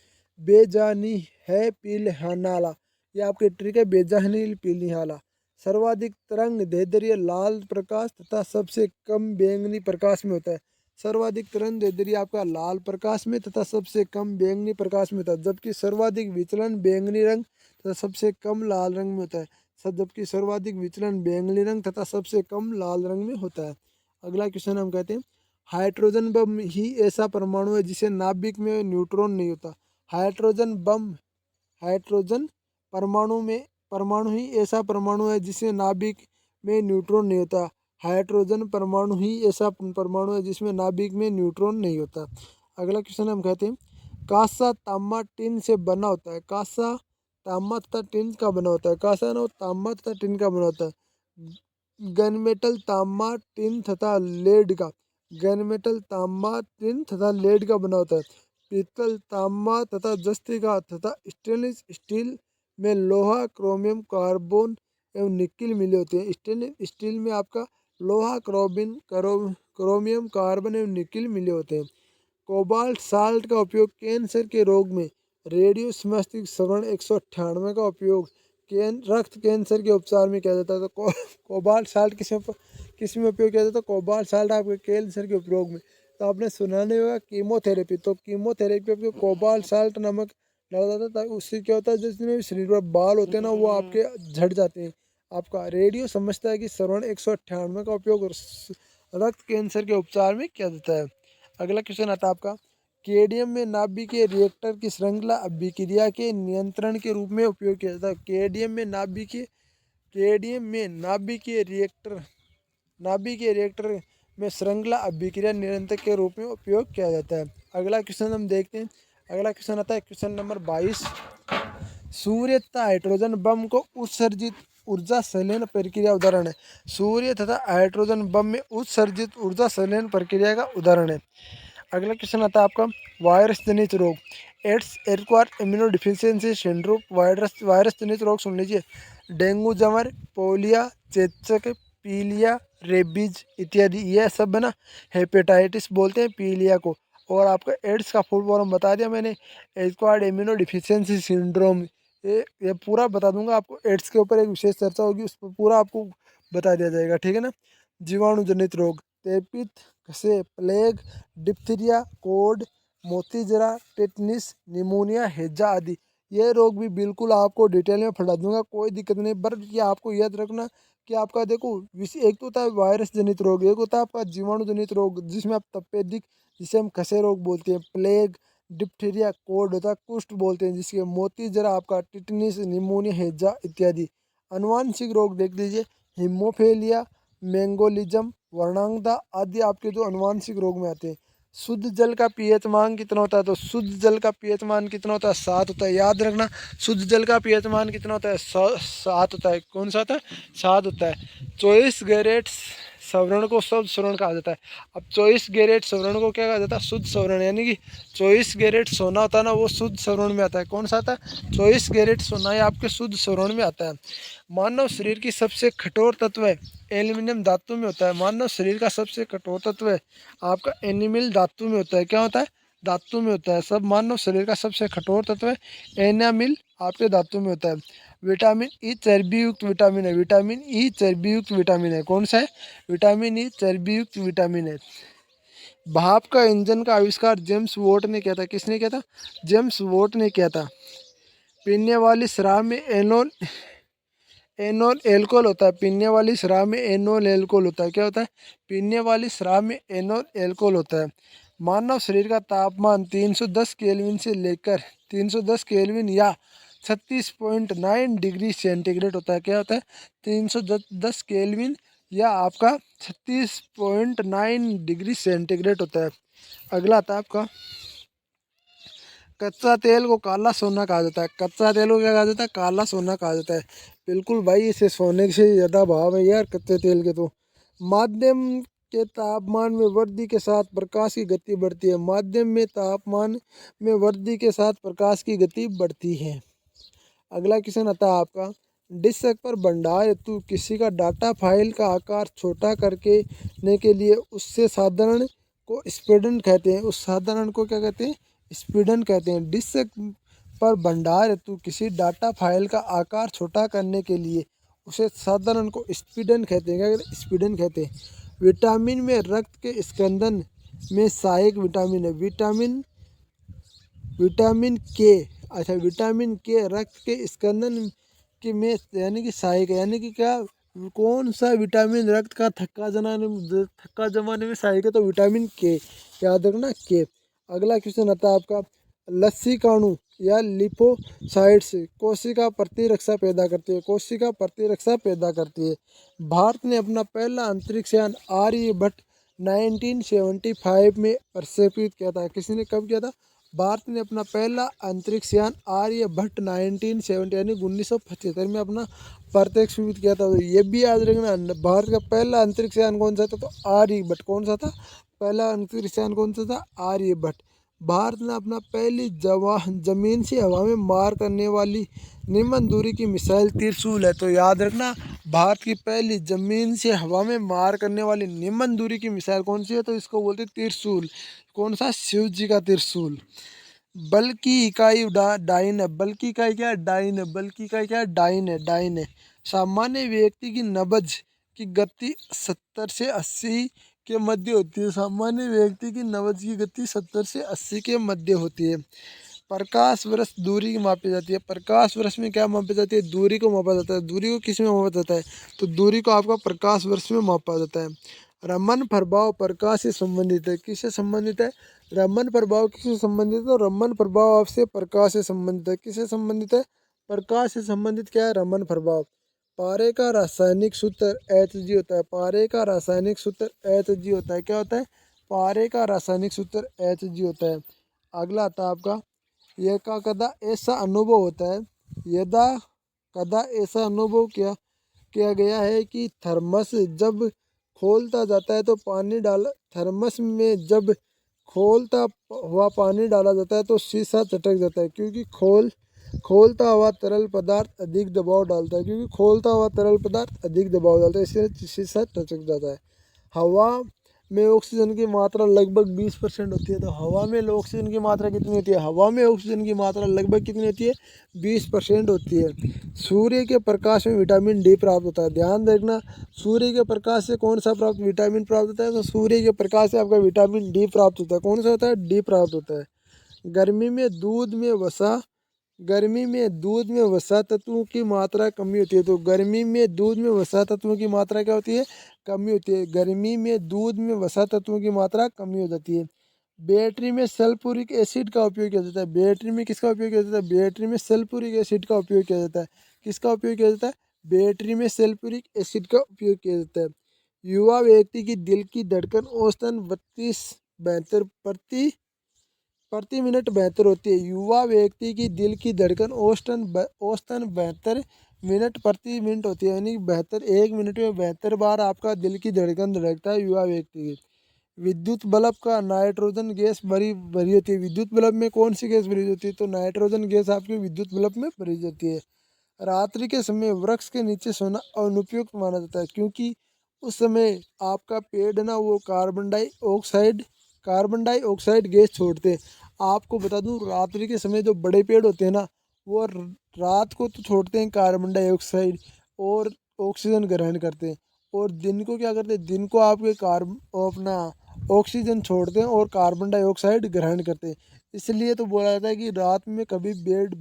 बेजानी है पीलहानाला, ये आपकी ट्रिक है। बेजानी पीलिहाला। सर्वाधिक तरंग दैर्ध्य लाल प्रकाश तथा सबसे कम बैंगनी प्रकाश में होता है। सर्वाधिक तरंग दैर्ध्य आपका लाल प्रकाश में तथा सबसे कम बैंगनी प्रकाश में होता है, जबकि सर्वाधिक विचलन बैंगनी रंग तथा सबसे कम लाल रंग में होता है। जबकि सर्वाधिक विचलन बैंगनी रंग तथा सबसे कम लाल रंग में होता है। अगला क्वेश्चन हम कहते हैं, हाइड्रोजन बम ही ऐसा परमाणु है जिसे नाभिक में न्यूट्रॉन नहीं होता। हाइड्रोजन बम, हाइड्रोजन परमाणु ही ऐसा परमाणु है जिसे नाभिक में न्यूट्रॉन नहीं होता। हाइड्रोजन परमाणु ही ऐसा परमाणु है जिसमें नाभिक में न्यूट्रॉन नहीं होता। अगला क्वेश्चन हम कहते हैं, कांसा तांबा टिन से बना होता है। कांसा तांबा तथा टिन का बना होता है। कांसा ना तांबा तथा टिन का बना होता है। गनमेटल तांबा टिन तथा लेड का, गनमेटल तांबा टिन तथा लेड का बना होता है। पीतल तांबा तथा जस्ती का तथा स्टेनलेस स्टील में लोहा, क्रोमियम, कार्बन एवं निकिल मिले होते हैं। स्टेनलेस स्टील में आपका लोहा, क्रोमियम, कार्बन एवं निकिल मिले होते हैं। कोबाल्ट साल्ट का उपयोग कैंसर के रोग में, रेडियो मस्तिष्क सवर्ण 198 का उपयोग रक्त कैंसर के उपचार में किया जाता है। तो कोबाल्ट साल्ट किस में उपयोग किया जाता है? कोबाल्ट साल्ट आपके कैंसर के उपयोग में। तो आपने सुना नहीं होगा कीमोथेरेपी, तो कीमोथेरेपी आपके कोबाल्ट साल्ट नमक डाला जाता है, ताकि उससे क्या होता है, जितने भी शरीर पर बाल होते हैं ना, वो आपके झड़ जाते हैं। आपका रेडियो समझता है कि सवर्ण 198 का उपयोग रक्त कैंसर के उपचार में किया जाता है। अगला क्वेश्चन आता है आपका, केडियम में नाभिकीय रिएक्टर की श्रृंखला अभिक्रिया के नियंत्रण के रूप में उपयोग किया जाता है। केडियम में नाभिकीय रिएक्टर में श्रृंखला अभिक्रिया नियंत्रक के रूप में उपयोग किया जाता है। अगला क्वेश्चन हम देखते हैं। अगला क्वेश्चन आता है क्वेश्चन नंबर 22। सूर्य तथा हाइड्रोजन बम को उत्सर्जित ऊर्जा संलयन प्रक्रिया उदाहरण है। सूर्य तथा हाइड्रोजन बम में उत्सर्जित ऊर्जा संलयन प्रक्रिया का उदाहरण है। अगला क्वेश्चन आता है आपका, वायरस जनित रोग। AIDS, acquired immunodeficiency syndrome. Virus जनित रोग सुन लीजिए, डेंगू, जमर, पोलिया, चेचक, पीलिया, रेबीज इत्यादि, ये सब है ना हेपेटाइटिस बोलते हैं पीलिया को। और आपका एड्स का फुल फॉर्म बता दिया मैंने, एक्वायर्ड इम्यूनो डिफिशियंसी सिंड्रोम। ये पूरा बता दूंगा आपको। एड्स के ऊपर एक विशेष चर्चा होगी, उस पर पूरा आपको बता दिया जाएगा, ठीक है ना। जीवाणु जनित रोग, टेपिथ से प्लेग, डिप्थीरिया, कोड, मोतीजरा, टेटनिस, निमोनिया, हेजा आदि, ये रोग भी बिल्कुल आपको डिटेल में पढ़ा दूंगा, कोई दिक्कत नहीं। पर ये आपको याद रखना कि आपका देखो, एक तो होता है वायरस जनित रोग, एक होता है आपका जीवाणु जनित रोग, जिसमें आप तपेदिक, जिसे हम खसे रोग बोलते हैं, प्लेग, डिप्थीरिया, कोड होता है कुष्ठ बोलते हैं जिसके, मोतीजरा आपका टिटनिस, निमोनिया, हेजा इत्यादि। अनुवांशिक रोग देख लीजिए, हीमोफेलिया, मैंगोलिज्म, वर्णांगता आदि आपके जो अनुवांशिक रोग में आते हैं। शुद्ध जल का पीएच मान कितना होता है? तो शुद्ध जल का पीएच मान कितना होता है? 7 होता है। याद रखना, शुद्ध जल का पीएच मान कितना होता है? 7 होता है। कौन सा होता है? 7 होता है। 24 गैरेट सवर्ण को शुद्ध सवर्ण कहा जाता है। अब 24 गैरेट सवर्ण को क्या कहा जाता है? शुद्ध सवर्ण, यानी कि 24 गैरेट सोना होता है ना, वो शुद्ध सवर्ण में आता है। कौन सा आता है? 24 गैरेट सोना ये आपके शुद्ध सवर्ण में आता है। मानव शरीर की सबसे कठोर तत्व है, एल्यूमिनियम धातु में होता है। मानव शरीर का सबसे कठोर तत्व है आपका एनिमल धातु में होता है। क्या होता है? धातु में होता है। सब मानव शरीर का सबसे कठोर तत्व है एनामिल आपके धातु में होता है। विटामिन ई चर्बी युक्त विटामिन है। विटामिन ई चर्बी युक्त विटामिन है। कौन सा है? विटामिन ई चर्बी युक्त विटामिन है। भाप का इंजन का आविष्कार जेम्स वोट ने किया था। किसने किया था? जेम्स वोट ने किया था। पीने वाली शराब में एनोल एनोल एल्कोहल होता है। पीने वाली शराब में एनोल एल्कोहल होता है। क्या होता है? पीने वाली शराब में एनोल एल्कोहल होता है। मानव शरीर का तापमान 310 केल्विन से लेकर 310 केल्विन या 36.9 डिग्री सेंटीग्रेड होता है। क्या होता है? 310 केल्विन या आपका 36.9 डिग्री सेंटीग्रेड होता है। अगला आता है आपका, कच्चा तेल को काला सोना कहा जाता है। कच्चा तेल को क्या कहा जाता है? काला सोना कहा जाता है। बिल्कुल भाई, इसे सोने से ज़्यादा भाव है यार कच्चे तेल के तो। माध्यम के तापमान में वृद्धि के साथ प्रकाश की गति बढ़ती है। माध्यम में तापमान में वृद्धि के साथ प्रकाश की गति बढ़ती है। अगला क्वेश्चन आता है आपका, डिस्क पर भंडार हेतु किसी का डाटा फाइल का आकार छोटा करके ने के लिए उससे साधारण को स्पीडन कहते हैं। उस साधारण को क्या कहते हैं? स्पीडन कहते हैं। डिस्क पर भंडार हेतु किसी डाटा फाइल का आकार छोटा करने के लिए उसे साधारण को स्पीडन कहते हैं। क्या कहते हैं? स्पीडन कहते हैं। विटामिन में रक्त के स्कंदन में सहायक विटामिन है। विटामिन के, अच्छा विटामिन के रक्त के स्कंदन के में यानी कि सहायक है। यानी कि क्या, कौन सा विटामिन रक्त का थक्का जमाने में सहायक है? तो विटामिन के, याद रखना के। अगला क्वेश्चन आता है आपका, लसीकाणु या लिपोसाइट्स कोशिका प्रतिरक्षा पैदा करती है। कोशिका प्रतिरक्षा पैदा करती है। भारत ने अपना पहला अंतरिक्ष यान आर्यभट्ट 1975 में प्रक्षेपित किया था। किसी ने कब किया था? भारत ने अपना पहला अंतरिक्ष यान आर्यभट्ट 1970 यानी 1975 में अपना प्रक्षेपित किया था। तो ये भी याद रखना, भारत का पहला अंतरिक्ष यान कौन सा था? तो आर्यभट्ट। कौन सा था? पहला अंतरिक्ष यान कौन सा था? आर्यभट्ट। भारत ने अपना पहली जमीन से हवा में मार करने वाली निम्न दूरी की मिसाइल त्रिशूल है। तो याद रखना, भारत की पहली जमीन से हवा में मार करने वाली निम्न दूरी की मिसाइल कौन सी है? तो इसको बोलते हैं त्रिशूल। कौन सा? शिव जी का त्रिशूल। बल की इकाई डाइन है। बल की इकाई क्या है? डाइन है। बल की इकाई क्या है? डाइन है। डाइन है। सामान्य व्यक्ति की नब्ज की गति 70 से 80 के मध्य होती है। सामान्य व्यक्ति की नब्ज की गति 70 से 80 के मध्य होती है। प्रकाश वर्ष दूरी की मापी जाती है। प्रकाश वर्ष में क्या मापी जाती है? दूरी को मापा जाता है। दूरी को किस में मापा जाता है? तो दूरी को आपका प्रकाश वर्ष में मापा जाता है। रमन प्रभाव प्रकाश से संबंधित है। किससे संबंधित है? रमन प्रभाव किससे संबंधित है? तो रमन प्रभाव आपसे प्रकाश से संबंधित है। किससे संबंधित है? प्रकाश से संबंधित क्या है? रमन प्रभाव। पारे का रासायनिक सूत्र Hg होता है। पारे का रासायनिक सूत्र Hg होता है। क्या होता है? पारे का रासायनिक सूत्र Hg होता है। अगला आता है आपका, यह का कदा ऐसा अनुभव होता है, यदा कदा ऐसा अनुभव किया गया है कि थर्मस जब खोलता जाता है तो पानी डाल थर्मस में जब खोलता हुआ पानी डाला जाता है तो शीशा चटक जाता है, क्योंकि खोलता हुआ तरल पदार्थ अधिक दबाव डालता है। क्योंकि खोलता हुआ तरल पदार्थ अधिक दबाव डालता है, इसलिए शीशा चटक जाता है। हवा में ऑक्सीजन की मात्रा लगभग 20% होती है। तो हवा में ऑक्सीजन की मात्रा कितनी होती है? हवा में ऑक्सीजन की मात्रा लगभग कितनी होती है? 20% होती है। सूर्य के प्रकाश में विटामिन डी प्राप्त होता है। ध्यान रखना, सूर्य के प्रकाश से कौन सा प्राप्त विटामिन प्राप्त होता है? तो सूर्य के प्रकाश से आपका विटामिन डी प्राप्त होता है। कौन सा होता है? डी प्राप्त होता है। गर्मी में दूध में वसा गर्मी में दूध में वसा तत्वों की मात्रा कमी होती है। तो गर्मी में दूध में वसा तत्वों की मात्रा क्या होती है? कमी होती है। गर्मी में दूध में वसा तत्वों की मात्रा कमी हो जाती है। बैटरी में सल्फ्यूरिक एसिड का उपयोग किया जाता है। बैटरी में किसका उपयोग किया जाता है? बैटरी में सल्फ्यूरिक एसिड का उपयोग किया जाता है। किसका उपयोग किया जाता है? बैटरी में सल्फ्यूरिक एसिड का उपयोग किया जाता है। युवा व्यक्ति की दिल की धड़कन औसतन 32-72 प्रति मिनट बेहतर होती है। युवा व्यक्ति की दिल की धड़कन औसतन 72 मिनट प्रति मिनट होती है। यानी 1 मिनट में 72 बार आपका दिल की धड़कन धड़कता है युवा व्यक्ति की। विद्युत बल्ब का नाइट्रोजन गैस भरी भरी होती है। विद्युत बल्ब में कौन सी गैस भरी होती है? तो नाइट्रोजन गैस आपकी विद्युत बल्ब में भरी जाती है। रात्रि के समय वृक्ष के नीचे सोना अनुपयुक्त माना जाता है, क्योंकि उस समय आपका पेड़ ना वो कार्बन डाइऑक्साइड गैस छोड़ते हैं। आपको बता दूं, रात्रि के समय जो बड़े पेड़ होते हैं ना, वो रात को तो छोड़ते हैं कार्बन डाइऑक्साइड और ऑक्सीजन ग्रहण करते हैं, और दिन को क्या करते हैं? दिन को आपके अपना ऑक्सीजन छोड़ते हैं और कार्बन डाइऑक्साइड ग्रहण करते हैं। इसलिए तो बोला जाता है कि रात में कभी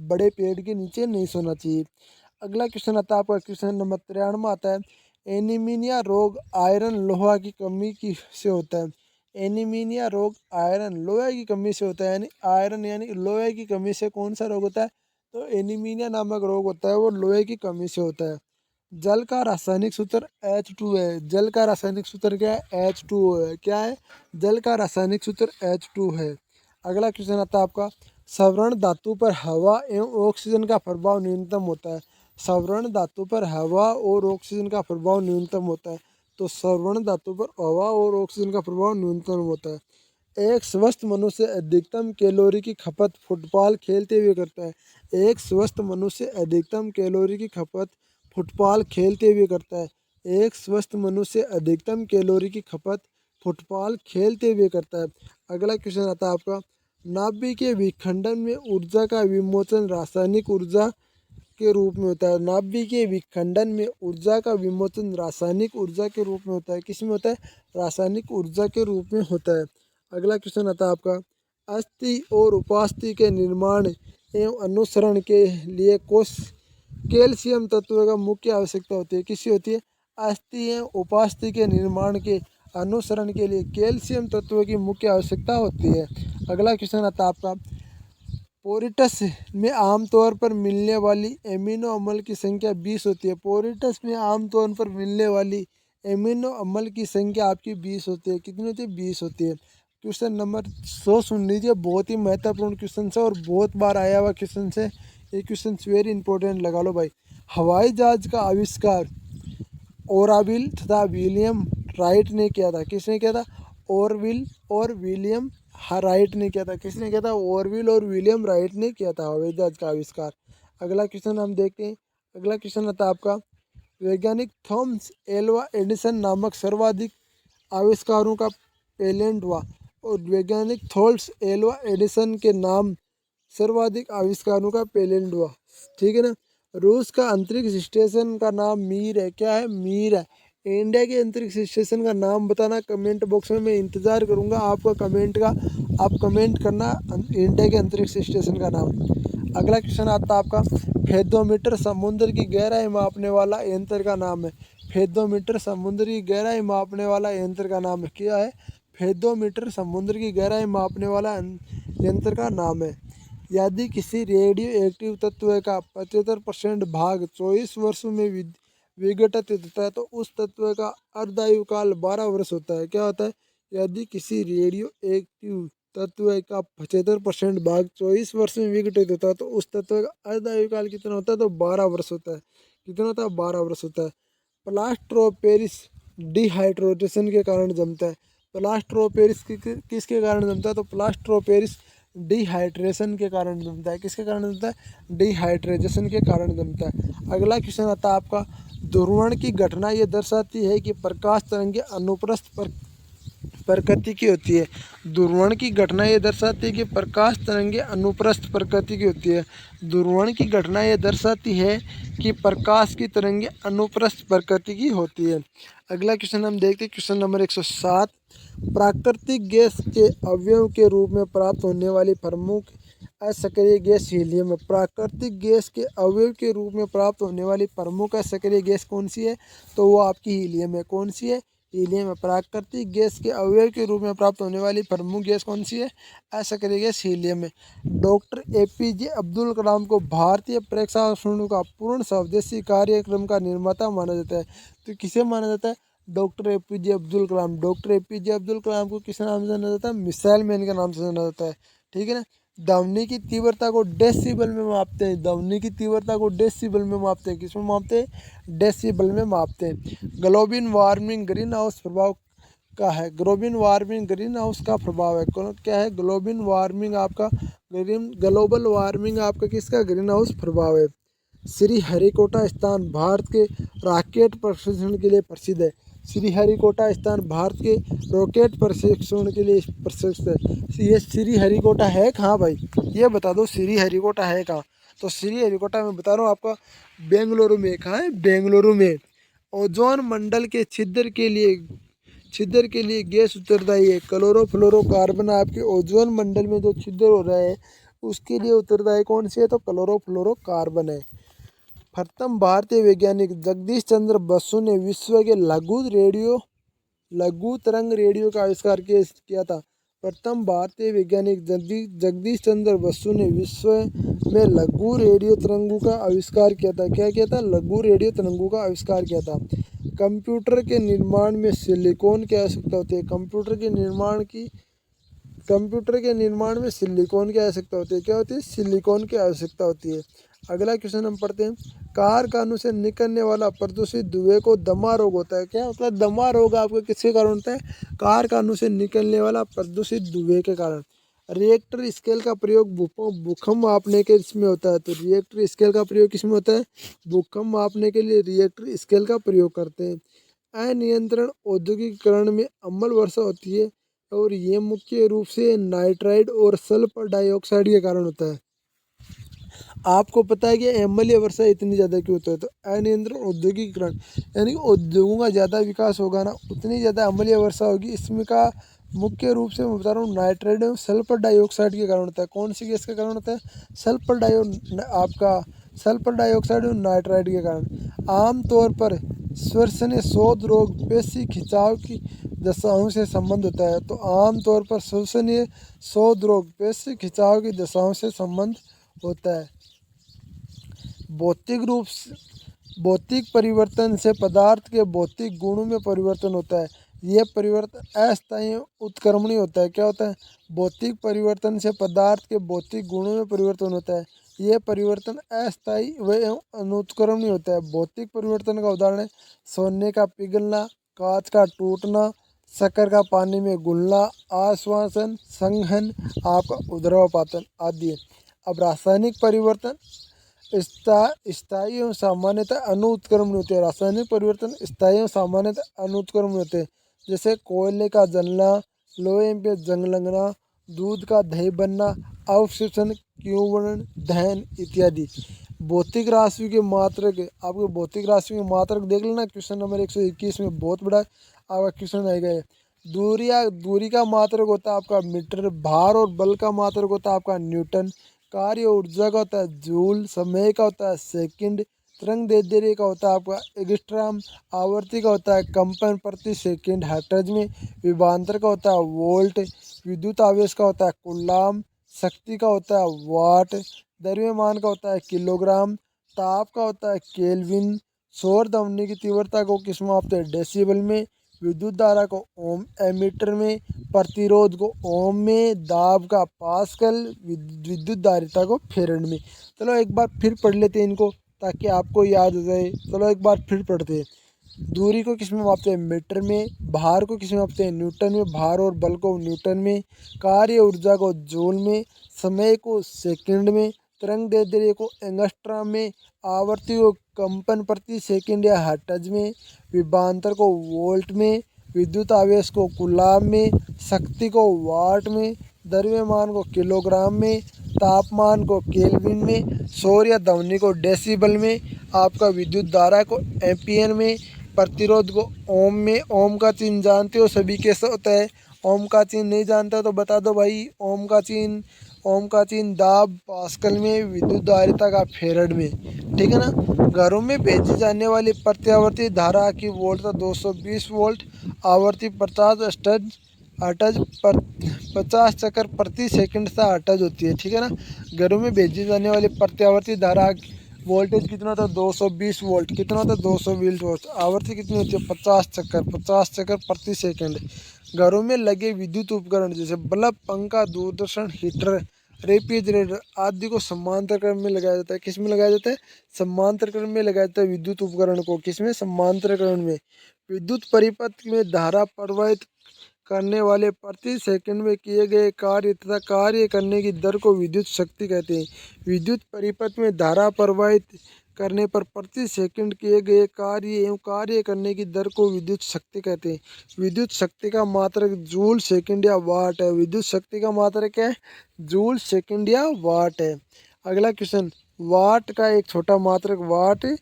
बड़े पेड़ के नीचे नहीं सोना चाहिए। अगला क्वेश्चन आता है आपका, क्वेश्चन नंबर 93 आता है, एनीमिया रोग आयरन लोहा की कमी की से होता है। एनीमिया रोग आयरन लोहे की कमी से होता है, यानी आयरन यानी लोहे की कमी से कौन सा रोग होता है? तो एनीमिया नामक रोग होता है, वो लोहे की कमी से होता है। जल का रासायनिक सूत्र H2 है। जल का रासायनिक सूत्र क्या है? H2O है। क्या है? जल का रासायनिक सूत्र H2 है। अगला क्वेश्चन आता है आपका, सवर्ण धातु पर हवा एवं ऑक्सीजन का प्रभाव न्यूनतम होता है। सवर्ण धातु पर हवा और ऑक्सीजन का प्रभाव न्यूनतम होता है। तो सवर्ण धातु पर हवा और ऑक्सीजन का प्रभाव न्यूनतम होता है। एक स्वस्थ मनुष्य अधिकतम कैलोरी की खपत फुटबॉल खेलते हुए करता है। एक स्वस्थ मनुष्य अधिकतम कैलोरी की खपत फुटबॉल खेलते हुए करता है। एक स्वस्थ मनुष्य अधिकतम कैलोरी की खपत फुटबॉल खेलते हुए करता है। अगला क्वेश्चन आता है आपका, नाभिकीय विखंडन में ऊर्जा का विमोचन रासायनिक ऊर्जा के रूप में होता है। नाभिकीय विखंडन में ऊर्जा का विमोचन रासायनिक ऊर्जा के रूप में होता है। किस में होता है? रासायनिक ऊर्जा के रूप में होता है। अगला क्वेश्चन आता है आपका, अस्थि और उपास्थि के निर्माण एवं अनुसरण के लिए कोष कैल्शियम तत्व का मुख्य आवश्यकता होती है। किसकी होती है? अस्थि एवं उपास्थि के निर्माण के अनुसरण के लिए कैल्शियम तत्व की मुख्य आवश्यकता होती है। अगला क्वेश्चन आता है आपका, पोरिटस में आमतौर पर मिलने वाली एमिनो अम्ल की संख्या 20 होती है। पोरिटस में आमतौर पर मिलने वाली एमिनो अम्ल की संख्या आपकी 20 होती है। कितनी होती है? 20 होती है। क्वेश्चन नंबर 100 सुन लीजिए, बहुत ही महत्वपूर्ण क्वेश्चन है और बहुत बार आया हुआ क्वेश्चन है। ये क्वेश्चन वेरी इंपॉर्टेंट लगा लो भाई। हवाई जहाज का आविष्कार ओराविल तथा विलियम राइट ने किया था। किसने किया था? ओरविल और विलियम राइट ने किया था। किसने किया था? ओरविल और विलियम राइट ने किया था हवाई जहाज का आविष्कार। अगला क्वेश्चन हम देखते हैं। अगला क्वेश्चन आता है आपका, वैज्ञानिक थॉमस एल्वा एडिसन नामक सर्वाधिक आविष्कारों का पेटेंट हुआ। और वैज्ञानिक थॉमस एल्वा एडिसन के नाम सर्वाधिक आविष्कारों का पेटेंट हुआ। ठीक है ना। रूस का अंतरिक्ष स्टेशन का नाम मीर है। क्या है? मीर है। इंडिया के अंतरिक्ष स्टेशन का नाम बताना कमेंट बॉक्स में, मैं इंतज़ार करूंगा आपका कमेंट का। आप कमेंट करना इंडिया के अंतरिक्ष स्टेशन का नाम। अगला क्वेश्चन आता है आपका, फेदोमीटर समुद्र की गहराई मापने वाला यंत्र का नाम है। फेदोमीटर समुद्र की गहराई मापने वाला यंत्र का नाम है। क्या है? फेदोमीटर समुद्र की गहराई मापने वाला यंत्र का नाम है। यदि किसी रेडियो एक्टिव तत्व का 75% भाग 24 वर्षों में विघटित होता है तो उस तत्व का अर्धायुकाल 12 वर्ष होता है। क्या होता है? यदि किसी रेडियो एक्टिव तत्व का 75% भाग 24 वर्ष में विघटित होता है तो उस तत्व का अर्धायुकाल कितना होता है? तो 12 वर्ष होता है। कितना होता है? 12 वर्ष होता है। प्लास्टोपेरिस डिहाइड्रेशन के कारण जमता है। प्लास्टोपेरिस किसके कारण जमता है? तो प्लास्टोपेरिस डिहाइड्रेशन के कारण जमता है। किसके कारण जमता है? डिहाइड्रेशन के कारण जमता है। अगला क्वेश्चन आता है आपका, ध्रुवण की घटना ये दर्शाती है कि प्रकाश तरंगे अनुप्रस्थ प्रकृति की होती है। ध्रुवण की घटना ये दर्शाती है कि प्रकाश तरंगे अनुप्रस्थ प्रकृति की होती है। ध्रुवण की घटना ये दर्शाती है कि प्रकाश की तरंगे अनुप्रस्थ प्रकृति की होती है। अगला क्वेश्चन हम देखते हैं, क्वेश्चन नंबर 107, प्राकृतिक गैस के अवयव के रूप में प्राप्त होने वाली प्रमुख असक्रिय गैस हीलियम है। प्राकृतिक गैस के अवयव के रूप में प्राप्त होने वाली प्रमुख असक्रिय गैस कौन सी है? तो वो आपकी हीलियम है। कौन सी है? हीलियम है। प्राकृतिक गैस के अवयव के रूप में प्राप्त होने वाली प्रमुख गैस कौन सी है? असक्रिय गैस हीलियम है। डॉक्टर APJ अब्दुल कलाम को भारतीय प्रेक्षागृह का पूर्ण स्वदेशी कार्यक्रम का निर्माता माना जाता है। तो किसे माना जाता है? Doctor APJ Abdul Kalam. Doctor APJ Abdul Kalam को किस नाम से जाना जाता है? मिसाइल मैन के नाम से जाना जाता है। ठीक है ना। ध्वनि की तीव्रता को डेसिबल में मापते हैं। ध्वनि की तीव्रता को डेसिबल में मापते हैं। किसमें मापते हैं? डेसिबल में मापते हैं। ग्लोबल वार्मिंग ग्रीन हाउस प्रभाव का है। ग्लोबल वार्मिंग ग्रीन हाउस का प्रभाव है। क्या है? ग्लोबल वार्मिंग आपका ग्लोबल वार्मिंग आपका किसका? ग्रीन हाउस प्रभाव है। श्रीहरिकोटा स्थान भारत के रॉकेट प्रशिक्षण के लिए प्रसिद्ध है। श्रीहरिकोटा स्थान भारत के रॉकेट प्रशिक्षण के लिए प्रसिद्ध है। ये श्रीहरिकोटा है कहाँ भाई? ये बता दो, श्रीहरिकोटा है कहाँ? तो श्रीहरिकोटा मैं बता रहा हूँ आपका, बेंगलुरु में। कहाँ है? बेंगलुरु में। ओजोन मंडल के छिद्र के लिए गैस उत्तरदायी है। क्लोरोफ्लोरोकार्बन आपके ओजोन मंडल में जो छिद्र हो रहा है उसके लिए उत्तरदायी कौन सी है, तो क्लोरोफ्लोरोकार्बन है। प्रथम भारतीय वैज्ञानिक जगदीश चंद्र बसु ने विश्व के लघु तरंग रेडियो का आविष्कार किया था। प्रथम भारतीय वैज्ञानिक जगदीश चंद्र बसु ने विश्व में लघु रेडियो तरंगों का आविष्कार किया था। क्या किया था? लघु रेडियो तरंगों का आविष्कार किया था। कंप्यूटर के निर्माण में सिलिकॉन की आवश्यकता होती है। कंप्यूटर के निर्माण में सिलिकॉन की आवश्यकता होती है। क्या होती है? सिलिकॉन की आवश्यकता होती है। अगला क्वेश्चन हम पढ़ते हैं। कारखानों से निकलने वाला प्रदूषित धुएं को दमा रोग होता है। क्या मतलब दमा रोग आपको किसके कारण होता है? कारखानों से निकलने वाला प्रदूषित धुएं के कारण। रिएक्टर स्केल का प्रयोग भूकंप मापने के इसमें होता है। तो रिएक्टर स्केल का प्रयोग किसमें होता है? भूकंप मापने के लिए रिएक्टर स्केल का प्रयोग करते हैं। अनियंत्रण औद्योगिकीकरण में अम्ल वर्षा होती है और ये मुख्य रूप से नाइट्राइड और सल्फर डाइऑक्साइड के कारण होता है। आपको पता है कि अम्लीय वर्षा इतनी ज़्यादा क्यों होता है? तो अनियंत्रित औद्योगिकीकरण यानी कि उद्योगों का ज़्यादा विकास होगा ना, उतनी ज़्यादा अम्लीय वर्षा होगी। इसमें का मुख्य रूप से मैं बता रहा हूँ नाइट्राइड और सल्फर डाइऑक्साइड के कारण होता है। कौन सी गैस के कारण होता है? सल्फर डाइऑक्साइड और नाइट्राइड के कारण। आमतौर पर श्वसनीय शोथ रोग पेशी खिंचाव की दशाओं से संबंध होता है। तो आमतौर पर श्वसनीय शोथ रोग पेशी खिंचाव की दशाओं से संबंध होता है। भौतिक परिवर्तन से पदार्थ के भौतिक गुणों में परिवर्तन होता है। यह परिवर्तन अस्थायी उत्क्रमणीय होता है। क्या होता है? भौतिक परिवर्तन से पदार्थ के भौतिक गुणों में परिवर्तन होता है। यह परिवर्तन अस्थायी व अनुत्क्रमणीय होता है। भौतिक परिवर्तन का उदाहरण है सोने का पिघलना, कांच का टूटना, शक्कर का पानी में घुलना, आश्वासन, संघनन, आपका ऊर्ध्वपातन आदि। अब रासायनिक परिवर्तन स्थायी एवं सामान्यतः अनुत्क्रमण होते हैं। रासायनिक परिवर्तन स्थायी एवं सामान्यतः अनुत्क्रमण होते हैं। जैसे कोयले का जलना, लोहे में जंग लगना, दूध का दही बनना, अवशोषण, क्यूवरण, दहन इत्यादि। भौतिक राशियों के मात्रक, आपको भौतिक राशियों के मात्रक देख लेना क्वेश्चन नंबर 121 में, बहुत बड़ा आपका क्वेश्चन आएगा ये। दूरी का मात्रक होता है आपका मीटर, भार और बल का मात्रक होता है आपका न्यूटन, कार्य ऊर्जा का होता है जूल, समय का होता है सेकंड, तरंग दैर्ध्य का होता है आपका एंगस्ट्रॉम, आवर्ती का होता है कंपन प्रति सेकंड हर्ट्ज में, विभवांतर का होता है वोल्ट, विद्युत आवेश का होता है कूलाम, शक्ति का होता है वाट, द्रव्यमान का होता है किलोग्राम, ताप का होता है केल्विन, शोर ध्वनि की तीव्रता को किस में मापते हैं? डेसिबल में, विद्युत धारा को ओम एमीटर में, प्रतिरोध को ओम में, दाब का पास्कल, विद्युत धारिता को फेरेड में। चलो एक बार फिर पढ़ लेते हैं इनको ताकि आपको याद हो जाए। चलो एक बार फिर पढ़ते हैं। दूरी को किस में मापते हैं? मीटर में, भार को किस में मापते हैं? न्यूटन में, भार और बल को न्यूटन में, कार्य ऊर्जा को जूल में, समय को सेकंड में, तरंग दैर्ध्य को एंगस्ट्रॉम में, आवर्ती को कंपन प्रति सेकंड या हर्ट्ज में, विभवांतर को वोल्ट में, विद्युत आवेश को कूलाम में, शक्ति को वाट में, द्रव्यमान को किलोग्राम में, तापमान को केल्विन में, शोर या ध्वनि को डेसिबल में, आपका विद्युत धारा को एम्पियर में, प्रतिरोध को ओम में। ओम का चिन्ह जानते हो सभी कैसे होता है? ओम का चिन्ह नहीं जानता तो बता दो भाई। ओम का चिन्ह दाब पास्कल में, विद्युत धारिता का फेरड में। ठीक है ना। घरों में भेजी जाने वाली प्रत्यावर्ती धारा की वोल्टता 220 वोल्ट, आवर्ती 50 हर्ट्ज पर 50 चक्कर प्रति सेकंड से हर्ट्ज होती है। ठीक है ना। घरों में भेजी जाने वाली प्रत्यावर्ती धारा वोल्टेज कितना था? 220 वोल्ट। कितना था? 220 वोल्ट। आवर्ती कितनी होती है? 50 चक्कर प्रति सेकंड। घरों में लगे विद्युत उपकरण जैसे बल्ब, पंखा, दूरदर्शन, हीटर, रेफ्रिजरेटर आदि को समांतर क्रम में लगाया जाता है। किस में लगाया जाता है? समांतर क्रम में लगाया जाता है विद्युत उपकरण को। किस में? समांतर क्रम में। विद्युत परिपथ में धारा प्रवाहित करने वाले प्रति सेकंड में किए गए कार्य तथा कार्य करने की दर को विद्युत शक्ति कहते हैं। विद्युत परिपथ में धारा प्रवाहित करने पर प्रति सेकंड किए गए कार्य एवं कार्य करने की दर को विद्युत शक्ति कहते हैं। विद्युत शक्ति का मात्रक जूल, सेकंड या वाट है। विद्युत शक्ति का मात्रक क्या है? जूल, सेकंड या वाट है। अगला क्वेश्चन, वाट का एक छोटा मात्रक वाट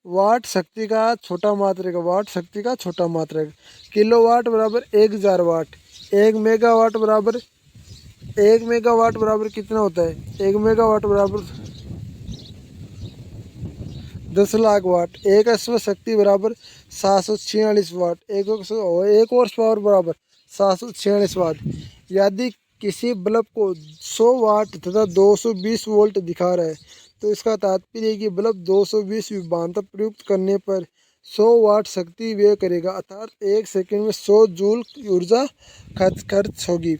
वाट शक्ति का छोटा मात्रक, वाट शक्ति का छोटा मात्रक। किलोवाट बराबर 1000 वाट। 1 मेगावाट बराबर, 1 मेगावाट बराबर कितना होता है? 1 मेगावाट बराबर 10 लाख वाट। एक अश्व शक्ति बराबर 746 वाट। एक horse पावर बराबर 746 वाट। यदि किसी बल्ब को 100 वाट तथा 220 वोल्ट दिखा रहा है तो इसका तात्पर्य है कि बल्ब 220 विभवांतर प्रयुक्त करने पर 100 वाट शक्ति व्यय करेगा, अर्थात 1 सेकंड में 100 जूल ऊर्जा खर्च होगी।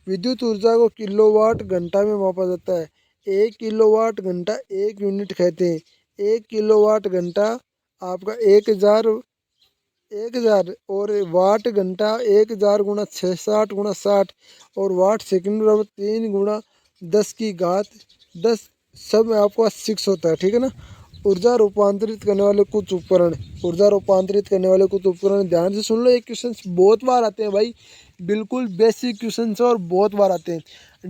विद्युत ऊर्जा को किलोवाट घंटा में मापा जाता है। 1 किलोवाट घंटा 1 यूनिट कहते हैं। 1 किलोवाट घंटा आपका 1000 और वाट घंटा 1000 × 660 × 60 और वाट सेकंड बराबर 3 × 10 की घात 10 सब आपका 6 होता है। ठीक है ना। ऊर्जा रूपांतरित करने वाले कुछ उपकरण, ऊर्जा रूपांतरित करने वाले कुछ उपकरण ध्यान से सुन लो। ये क्वेश्चन बहुत बार आते हैं भाई, बिल्कुल बेसिक क्वेश्चन और बहुत बार आते हैं।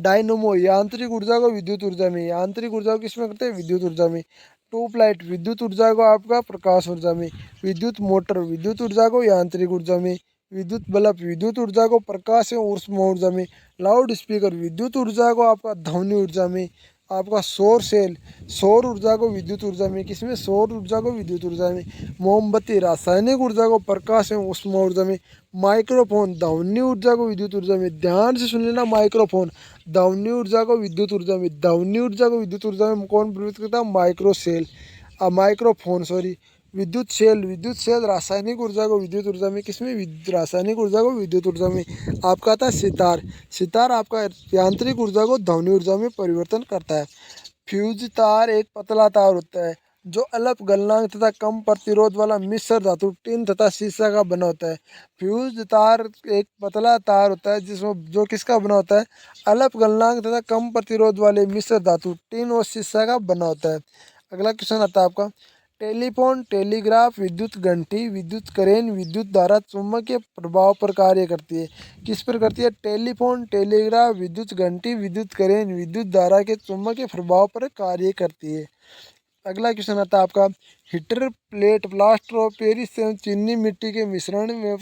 डायनोमो यांत्रिक ऊर्जा को विद्युत ऊर्जा में, यांत्रिक ऊर्जा को किसमें करते हैं? विद्युत ऊर्जा में। ट्यूबलाइट विद्युत ऊर्जा को आपका प्रकाश ऊर्जा में। विद्युत मोटर विद्युत ऊर्जा को यांत्रिक ऊर्जा में। विद्युत बल्ब विद्युत ऊर्जा को प्रकाश एवं ऊष्मा ऊर्जा में। लाउड स्पीकर विद्युत ऊर्जा को आपका ध्वनि ऊर्जा में। आपका सौर सेल सौर ऊर्जा को विद्युत ऊर्जा में, किसमें? सौर ऊर्जा को विद्युत ऊर्जा में। मोमबत्ती रासायनिक ऊर्जा को प्रकाश एवं ऊष्मा ऊर्जा में। माइक्रोफोन ध्वनि ऊर्जा को विद्युत ऊर्जा में। ध्यान से सुन लेना, माइक्रोफोन ध्वनि ऊर्जा को विद्युत ऊर्जा में। ध्वनि ऊर्जा को विद्युत ऊर्जा में कौन प्रयुक्त करता है? Microphone sorry. विद्युत सेल रासायनिक ऊर्जा को विद्युत ऊर्जा में, किसमें? रासायनिक ऊर्जा को विद्युत ऊर्जा में। आपका आता है सितार, सितार आपका यांत्रिक ऊर्जा को ध्वनि ऊर्जा में परिवर्तन करता है। फ्यूज तार एक पतला तार होता है जो अल्प गलनांक तथा कम प्रतिरोध वाला मिश्र धातु टिन तथा शीशा का बना होता है। फ्यूज तार एक पतला तार होता है जिसमें जो किसका बना होता है? अल्प गलनांक तथा कम प्रतिरोध वाले मिश्र धातु टिन और शीशा का बना होता है। अगला क्वेश्चन आता है आपका, टेलीफोन टेलीग्राफ विद्युत घंटी विद्युत करेन विद्युत धारा चुंबकीय प्रभाव पर कार्य करती है। किस पर करती है? टेलीफोन टेलीग्राफ विद्युत घंटी विद्युत करेन विद्युत धारा के चुंबकीय प्रभाव पर कार्य करती है। अगला क्वेश्चन आता है आपका, heater plate plaster of Paris एवं चीनी मिट्टी के मिश्रण में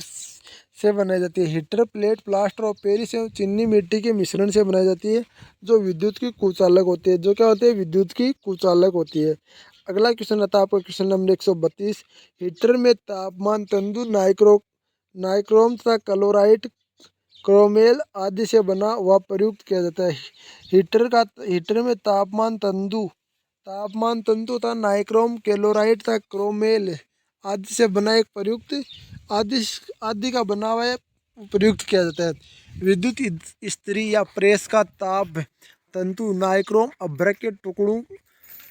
से बनाई जाती है। Heater plate plaster of Paris एवं चीनी मिट्टी के मिश्रण से बनाई जाती है जो विद्युत की कुचालक होती है। जो क्या होती है? विद्युत की कुचालक होती है। अगला क्वेश्चन आता है आपका क्वेश्चन नंबर 132। हीटर में तापमान तंदूर नाइक्रोम तथा क्लोराइट क्रोमेल आदि से बना हुआ प्रयुक्त किया जाता है। हीटर में तापमान तंतु तथा नाइक्रोम क्लोराइड तथा क्रोमेल आदि से बना एक प्रयुक्त आदि आदि का बना हुआ प्रयुक्त किया जाता है। विद्युत इस्त्री या प्रेस का ताप तंतु नाइक्रोम अभ्रक के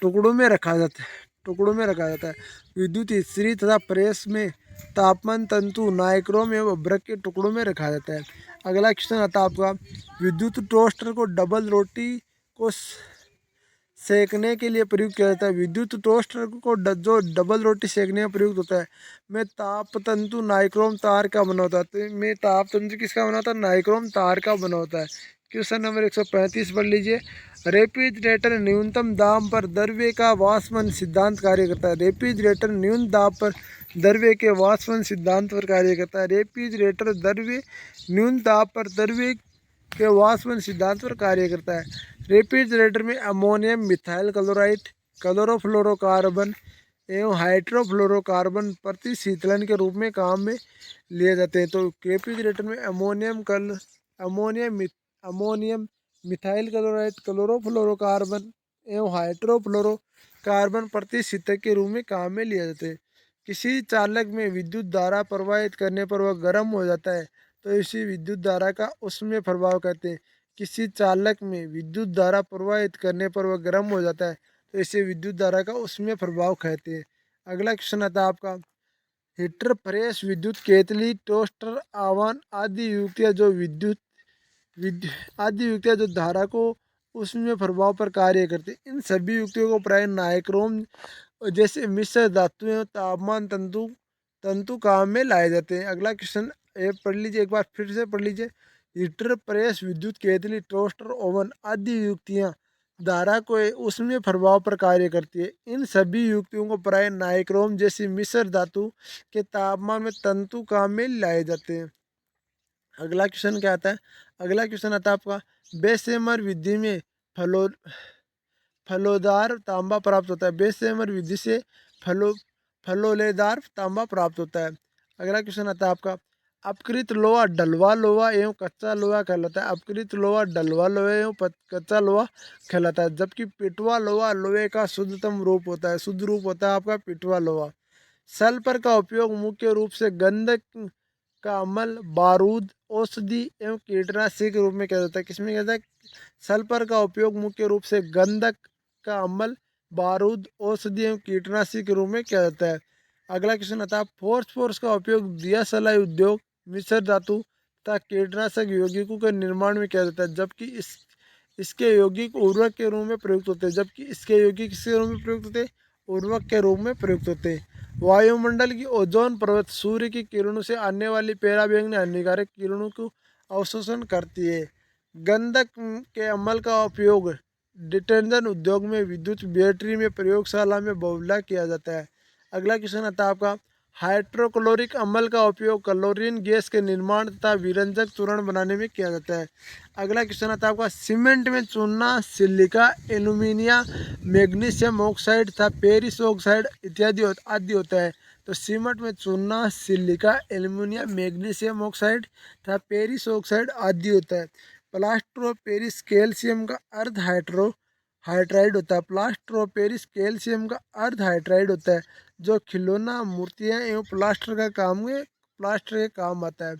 टुकड़ों में रखा जाता है, टुकड़ों में रखा जाता है। विद्युत इस्त्री तथा प्रेस में तापमान तंतु नाइक्रोम एवं अभ्रक के टुकड़ों में रखा जाता है। अगला क्वेश्चन आता है आपका, विद्युत टोस्टर को डबल रोटी को सेकने के लिए प्रयुक्त किया जाता है। विद्युत टोस्टर को जो डबल रोटी सेकने में प्रयुक्त होता है में ताप तंतु नाइक्रोम तार का बना होता है। तो में ताप तंतु किसका बना होता है? नाइक्रोम तार का बना होता है। क्वेश्चन नंबर 135 पढ़ लीजिए। रेफ्रिजरेटर न्यूनतम दाब पर द्रव्य का वाष्पन सिद्धांत कार्य करता है। रेफ्रिजरेटर न्यून दाब पर द्रव्य के वाष्पन सिद्धांत पर कार्य करता है। रेफ्रिजरेटर न्यून दाब पर द्रव्य के वाष्पन सिद्धांत पर कार्य करता है। रेफ्रिजरेटर में अमोनियम मिथाइल क्लोराइड क्लोरोफ्लोरोकार्बन एवं हाइड्रोफ्लोरोकार्बन प्रतिशीतलन के रूप में काम में लिए जाते हैं। तो रेफ्रिजरेटर में अमोनियम मिथाइल क्लोराइड क्लोरोफ्लोरोकार्बन एवं हाइड्रोफ्लोरोकार्बन प्रतिशीतक के रूप में काम में लिए जाते हैं। किसी चालक में विद्युत धारा प्रवाहित करने पर वह गर्म हो जाता है तो इसी विद्युत धारा का उसमें प्रभाव कहते हैं। किसी चालक में विद्युत धारा प्रवाहित करने पर वह गर्म हो जाता है तो इसे विद्युत धारा का उसमें प्रभाव कहते हैं। अगला क्वेश्चन आता है आपका, हीटर प्रेस विद्युत केतली टोस्टर आवन आदि युक्तियाँ जो धारा को उसमें प्रभाव पर कार्य करती हैं। इन सभी युक्तियों को प्राय नाइक्रोम जैसे मिश्र धातुएं तापमान तंतु काम में लाए जाते हैं। अगला क्वेश्चन पढ़ लीजिए, एक बार फिर से पढ़ लीजिए। हीटर प्रेस विद्युत केतली टोस्टर ओवन आदि युक्तियाँ धारा को उसमें प्रभाव पर कार्य करती है। इन सभी युक्तियों को प्राय नाइक्रोम जैसी मिश्र धातु के तापमान में तंतु काम में लाए जाते हैं। अगला क्वेश्चन क्या आता है? अगला क्वेश्चन आता है आपका, बेशेमर विधि में फलो फलोदार तांबा प्राप्त होता है। बेशेमर विधि से फलो फलोलेदार तांबा प्राप्त होता है। अगला क्वेश्चन आता है आपका, अपकृत लोहा डलवा लोहा एवं कच्चा लोहा कहलाता है। अपकृत लोहा डलवा लोहा एवं कच्चा लोहा कहलाता है, जबकि पिटवा लोहा लोहे का शुद्धतम रूप होता है। शुद्ध रूप होता है आपका पिटवा लोहा। सल्फर का उपयोग मुख्य रूप से गंधक का अमल, बारूद, औषधि एवं कीटनाशी के रूप में किया जाता है। किसमें किया जाता है? सल्फर का उपयोग मुख्य रूप से गंधक का अमल, बारूद, औषधि एवं कीटनाशी के रूप में किया जाता है। अगला क्वेश्चन आता है, फोर्स का उपयोग दिया सलाई उद्योग, मिश्र धातु तथा कीटनाशक यौगिकों के निर्माण में किया जाता है, जबकि इसके यौगिक उर्वरक के रूप में प्रयुक्त होते हैं। जबकि इसके यौगिक किसके रूप में प्रयुक्त होते हैं? उर्वरक के रूप में प्रयुक्त होते हैं। वायुमंडल की ओजोन परत सूर्य की किरणों से आने वाली पराबैंगनी हानिकारक किरणों को अवशोषण करती है। गंधक के अमल का उपयोग डिटर्जेंट उद्योग में, विद्युत बैटरी में, प्रयोगशाला में बहुला किया जाता है। अगला क्वेश्चन आता है आपका, हाइड्रोक्लोरिक अम्ल का उपयोग क्लोरीन गैस के निर्माण तथा विरंजक चूर्ण बनाने में किया जाता है। अगला क्वेश्चन आता है आपका, सीमेंट में चूना, सिलिका, एल्यूमिनियम, मैग्नीशियम ऑक्साइड तथा पेरिस ऑक्साइड इत्यादि आदि होता है। तो सीमेंट में चूना, सिलिका, एल्यूमिनियम, मैग्नीशियम ऑक्साइड तथा पेरिस ऑक्साइड आदि होता है। प्लास्टर ऑफ पेरिस कैल्शियम का अर्ध हाइड्राइड होता है। प्लास्टर ऑफ पेरिस कैल्शियम का अर्ध हाइड्राइड होता है, जो खिलौना, मूर्तियाँ एवं प्लास्टर के काम आता है।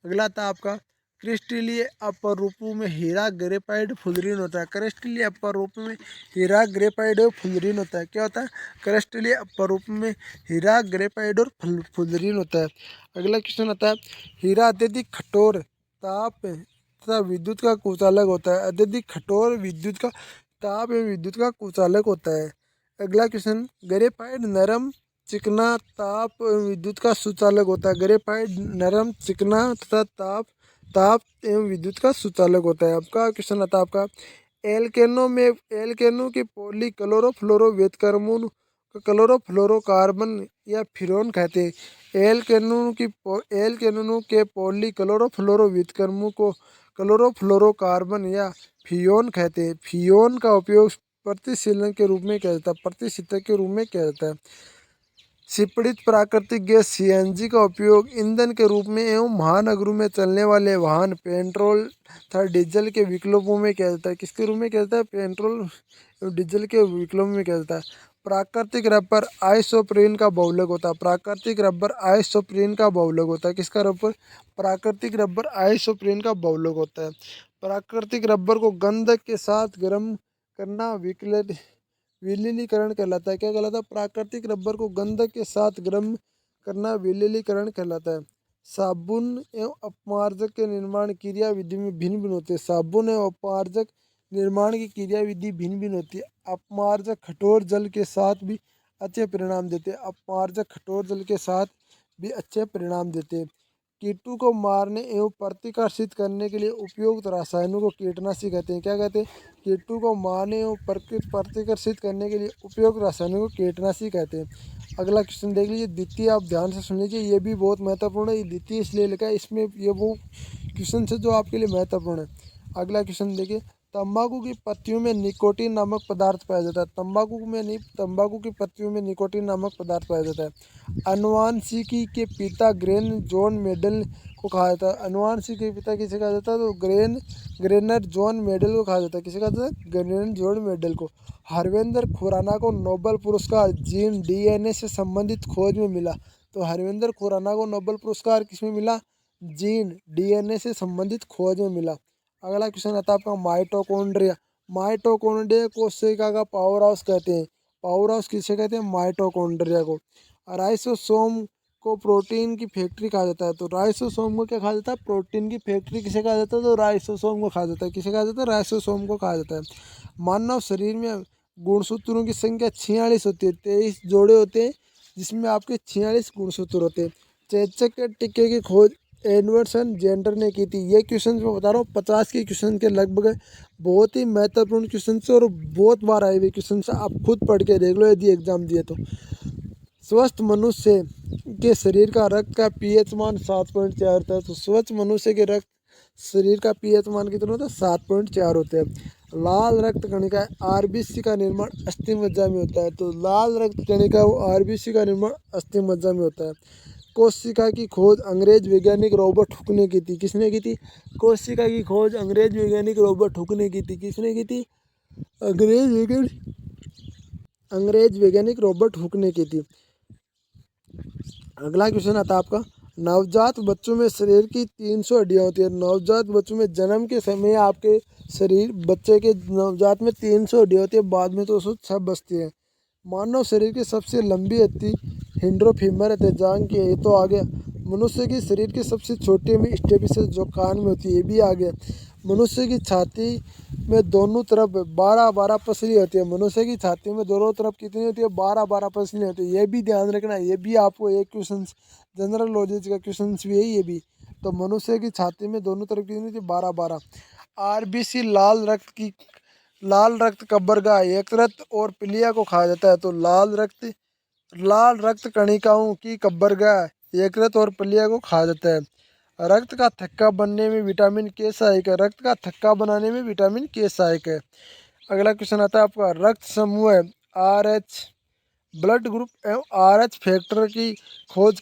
अगला था आपका, क्रिस्टलीय अपर रूपों में हीरा, ग्रेफाइट, फुलरीन होता है। क्रिस्टलीय अपर रूप में हीरा, ग्रेफाइट और फुलरीन होता है। क्या होता है? क्रिस्टलीय अपर रूप में हीरा, ग्रेफाइट और फुलरीन होता है। अगला क्वेश्चन आता है, हीरा अत्यधिक कठोर, ताप तथा विद्युत का कुचालक होता है। अत्यधिक कठोर, विद्युत का ताप एवं विद्युत का कुचालक होता है। अगला क्वेश्चन, ग्रेफाइट नरम, चिकना, ताप एवं विद्युत का सुचालक होता है। ग्रेफाइट नरम, चिकना तथा ताप एवं विद्युत का सुचालक होता है। आपका क्वेश्चन आता है आपका, एल्केनो के पॉली क्लोरोफ्लोरो व्यतकर्मों क्लोरोफ्लोरोकार्बन या फिरौन कहते हैं। एल्केनो के पॉली क्लोरोफ्लोरो व्यतकर्मों को क्लोरोफ्लोरोकार्बन या फियोन कहते हैं। फियोन का उपयोग प्रतिशीलन के रूप में किया जाता है। प्रतिशीतक के रूप में किया जाता है। सिपड़ित प्राकृतिक गैस सीएनजी का उपयोग ईंधन के रूप में एवं महानगरों में चलने वाले वाहन, पेट्रोल तथा डीजल के विकल्पों में किया जाता है। किसके रूप में किया जाता है? पेट्रोल और डीजल के विकल्पों में किया जाता है। प्राकृतिक रबर आइसोप्रीन का बहुलक होता है। प्राकृतिक रबर आइसोप्रीन का बहुलक होता है। किसका रबर? प्राकृतिक रबर आइसोप्रीन का बहुलक होता है। प्राकृतिक रबर को गंधक के साथ गर्म करना विलीनीकरण कहलाता है। क्या कहलाता है? प्राकृतिक रबर को गंधक के साथ गर्म करना विलीनीकरण कहलाता है। साबुन एवं अपमार्जक के निर्माण क्रिया विधि में भिन्न भिन्न होते हैं। साबुन एवं अपमार्जक निर्माण की क्रिया विधि भिन्न भिन्न होती है। अपमार्जक कठोर जल के साथ भी अच्छे परिणाम देते हैं। अपमार्जक कठोर जल के साथ भी अच्छे परिणाम देते हैं। कीटों को मारने एवं प्रतिकर्षित करने के लिए उपयुक्त रसायनों को कीटनाशी कहते हैं। क्या कहते हैं? कीटों को मारने एवं प्रतिकर्षित करने के लिए उपयुक्त रसायनों को कीटनाशी कहते हैं। अगला क्वेश्चन देख लीजिए, द्वितीय, आप ध्यान से सुन लीजिए, ये भी बहुत महत्वपूर्ण है। ये द्वितीय इसलिए लिखा है, इसमें ये वो क्वेश्चन है जो आपके लिए महत्वपूर्ण है। अगला क्वेश्चन देखिए, तंबाकू की पत्तियों में निकोटीन नामक पदार्थ पाया जाता है। तंबाकू की पत्तियों में निकोटीन नामक पदार्थ पाया जाता है। अनुवांशिकी के पिता ग्रेन जॉन मेडल को कहा जाता है। अनुवांशिकी के पिता किसे कहा जाता है? तो ग्रेनर जॉन मेडल को कहा जाता है। किसे कहा जाता है? ग्रेनर जॉन मेडल को। हरविंदर खुराना को नोबेल पुरस्कार जीन डीएनए से संबंधित खोज में मिला। तो हरविंदर खुराना को नोबेल पुरस्कार किसमें मिला? जीन डीएनए से संबंधित खोज में मिला। अगला क्वेश्चन आता है आपका, माइटोकॉन्ड्रिया। माइटोकॉन्ड्रिया कोशिका का पावर हाउस कहते हैं। पावर हाउस किसे कहते हैं? माइटोकॉन्ड्रिया को। राइसोसोम को प्रोटीन की फैक्ट्री कहा जाता है। तो राइसोसोम को क्या कहा जाता है? प्रोटीन की फैक्ट्री किसे कहा जाता है? तो राइसोसोम को कहा जाता है। किसे कहा जाता है? राइसोसोम को कहा जाता है। मानव शरीर में गुणसूत्रों की संख्या 46 होती है। 23 जोड़े होते हैं, जिसमें आपके 46 गुणसूत्र होते हैं। चेचक के टीके की खोज इन्वेंशन जेंडर ने की थी। ये क्वेश्चन मैं बता रहा हूँ 50 के क्वेश्चन के लगभग है। बहुत ही महत्वपूर्ण क्वेश्चन से और बहुत बार आए हुए क्वेश्चन से, आप खुद पढ़ के देख लो यदि एग्जाम दिए तो। स्वस्थ मनुष्य के शरीर का रक्त का पीएच मान 7.4 था। तो स्वस्थ मनुष्य के रक्त शरीर का पीएच मान कितना होता है? 7.4 होते हैं। लाल रक्त कणिका आरबीसी का निर्माण अस्थि मज्जा में होता है। तो लाल रक्त कणिका वो आरबीसी का निर्माण अस्थि मज्जा में होता है। कोशिका की खोज अंग्रेज वैज्ञानिक रॉबर्ट हुक ने की थी। किसने की थी? कोशिका की खोज अंग्रेज वैज्ञानिक रॉबर्ट हुक ने की थी। किसने की थी? अंग्रेज वैज्ञानिक रॉबर्ट हुक ने की थी। अगला क्वेश्चन आता है आपका, नवजात बच्चों में शरीर की 300 हड्डियाँ होती है। नवजात बच्चों में जन्म के समय आपके शरीर बच्चे के नवजात में 300 हड्डियाँ होती है, बाद में तो 106 बचती है। मानव शरीर की सबसे लंबी हड्डी हिंड्रोफीमर है, जांग की है, ये तो आ गया। मनुष्य की शरीर की सबसे छोटी में स्टेपिस जो कान में होती है, ये भी आ गया। मनुष्य की छाती में दोनों तरफ 12-12 पसली होती है। मनुष्य की छाती में दोनों तरफ कितनी होती है? 12-12 पसली होती है। ये भी ध्यान रखना, ये भी आपको एक क्वेश्चन जनरल नॉलेज का क्वेश्चन भी है ये भी। तो मनुष्य की छाती में दोनों तरफ कितनी होती है? 12-12। आरबीसी लाल रक्त कब्बरगा यकृत और प्लिया को खा जाता है। तो लाल रक्त कणिकाओं की कब्बरगाह यकृत और प्लिया को खा जाता है। रक्त का थक्का बनने में विटामिन के सहायक है। रक्त का थक्का बनाने में विटामिन के सहायक है। अगला क्वेश्चन आता है आपका, रक्त समूह है आर एच ब्लड ग्रुप एवं आर एच फैक्टर की खोज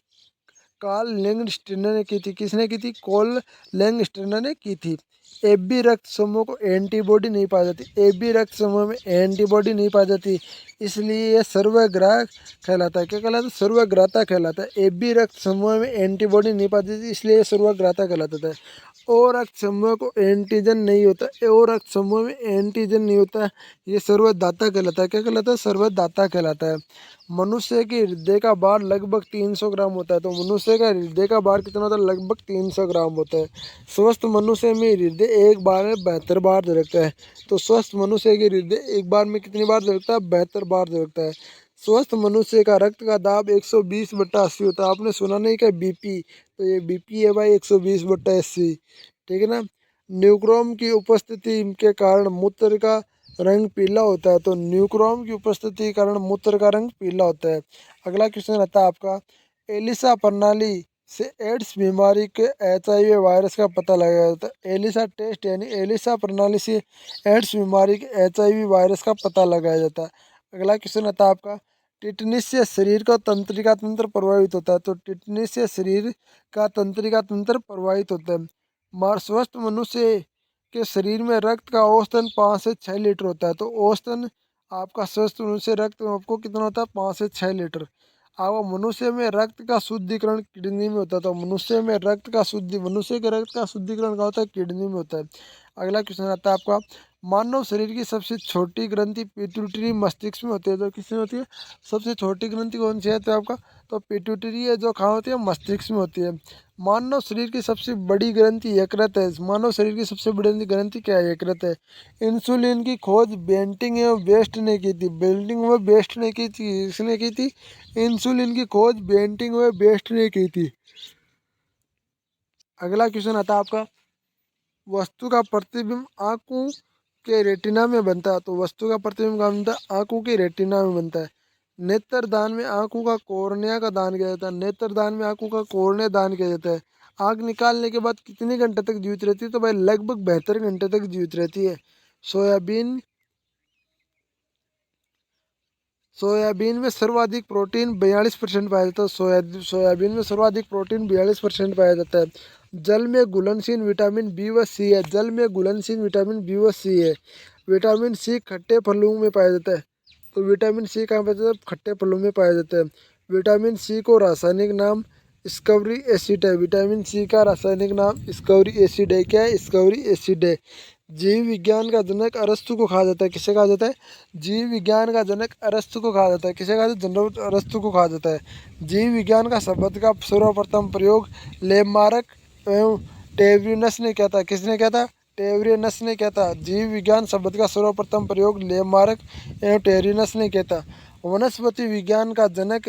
कार्ल लैंगस्टीनर ने की थी। किसने की थी? कार्ल लैंगस्टीनर ने की थी। ए बी रक्त समूह को एंटीबॉडी नहीं पाई जाती। ए बी रक्त समूह में एंटीबॉडी नहीं पाई जाती, इसलिए यह सर्वग्राह कहलाता है। क्या कहलाता है? सर्वग्राता कहलाता है। ए बी रक्त समूह में एंटीबॉडी नहीं पाई जाती, इसलिए यह सर्वग्राता कहलाता है। ओ रक्त समूह को एंटीजन नहीं होता। ओ रक्त समूह में एंटीजन नहीं होता, ये सर्वदाता कहलाता है। क्या कहलाता है? सर्वदाता कहलाता है। मनुष्य के हृदय का भार लगभग 300 ग्राम होता है। तो मनुष्य का हृदय का भार कितना होता है? लगभग 300 ग्राम होता है। स्वस्थ मनुष्य में हृदय एक बार में 72 बार धड़कता है। तो स्वस्थ मनुष्य के हृदय एक बार में कितनी बार धड़कता है? 72 बार धड़कता है। स्वस्थ मनुष्य का रक्त का दाब 120/80 होता है। आपने सुना नहीं क्या बीपी? तो ये बीपी है भाई 120/80, ठीक है ना। न्यूक्रोम की उपस्थिति के कारण मूत्र का रंग पीला होता है। तो न्यूक्रोम की उपस्थिति के कारण मूत्र का रंग पीला होता है। अगला क्वेश्चन आता है आपका, एलिसा प्रणाली से एड्स बीमारी के HIV वायरस का पता लगाया जाता है। एलिसा टेस्ट यानी एलिसा प्रणाली से एड्स बीमारी के HIV वायरस का पता लगाया जाता है। अगला क्वेश्चन आता है आपका, टिटनिस से शरीर का तंत्रिका तंत्र प्रभावित होता है। तो टिटनिस से शरीर का तंत्रिका तंत्र प्रभावित होता है। स्वस्थ मनुष्य के शरीर में रक्त का औसतन 5 से 6 लीटर होता है। तो औसतन आपका स्वस्थ मनुष्य रक्त में आपको कितना होता है? 5 से 6 लीटर। अब मनुष्य में रक्त का शुद्धिकरण किडनी में होता है। तो मनुष्य के रक्त का शुद्धिकरण कहाँ होता है? किडनी में होता है। अगला क्वेश्चन आता है आपका, मानव शरीर की सबसे छोटी ग्रंथि पिट्यूटरी मस्तिष्क में होती है। तो किसमें होती है? सबसे छोटी ग्रंथि कौन सी है? तो आपका तो पिट्यूटरी है, जो कहाँ होती है? मस्तिष्क में होती है। मानव शरीर की सबसे बड़ी ग्रंथि यकृत है। मानव शरीर की सबसे बड़ी ग्रंथि क्या है? यकृत है। इंसुलिन की खोज बेंटिंग एवं बेस्ट ने की थी। बेंटिंग व बेस्ट ने की थी। इसने की थी इंसुलिन की खोज बेंटिंग व बेस्ट ने की थी। अगला क्वेश्चन आता है आपका, वस्तु का प्रतिबिंब आंखों के रेटिना में बनता है। तो वस्तु का प्रतिबिंब कहाँ बनता है? आंखों के रेटिना में बनता है। नेत्रदान में आंखों का कॉर्निया का दान किया जाता है। नेत्रदान में आंखों का कॉर्निया दान किया जाता है। आंख निकालने के बाद कितने घंटे तक जीवित रहती है? तो भाई लगभग 72 घंटे तक जीवित रहती है। सोयाबीन में सर्वाधिक प्रोटीन 42% पाया जाता है। सोयाबीन में सर्वाधिक प्रोटीन 42% पाया जाता है। जल में घुलनशील विटामिन बी व सी है। जल में घुलनशील विटामिन बी व सी है। विटामिन सी खट्टे फलों में पाया जाता है। तो विटामिन सी कहाँ पाया जाता है? खट्टे फलों में पाया जाता है। विटामिन सी को रासायनिक नाम स्कवरी एसिड है। विटामिन सी का रासायनिक नाम स्कवरी एसिड है। क्या है? स्कवरी एसिड है। जीव विज्ञान का जनक अरस्तु को कहा जाता है। किसे कहा जाता है? जीव विज्ञान का जनक अरस्तु को कहा जाता है। किसे कहा जाता है? जनरल अरस्तु को कहा जाता है। जीव विज्ञान का शब्द का सर्वप्रथम प्रयोग लेमार्क एवं टेवरिनस ने किया था। किसने किया था? टेवरिनस ने किया था। जीव विज्ञान शब्द का सर्वप्रथम प्रयोग लेमार्क एवं टेवरिनस ने किया था। वनस्पति विज्ञान का जनक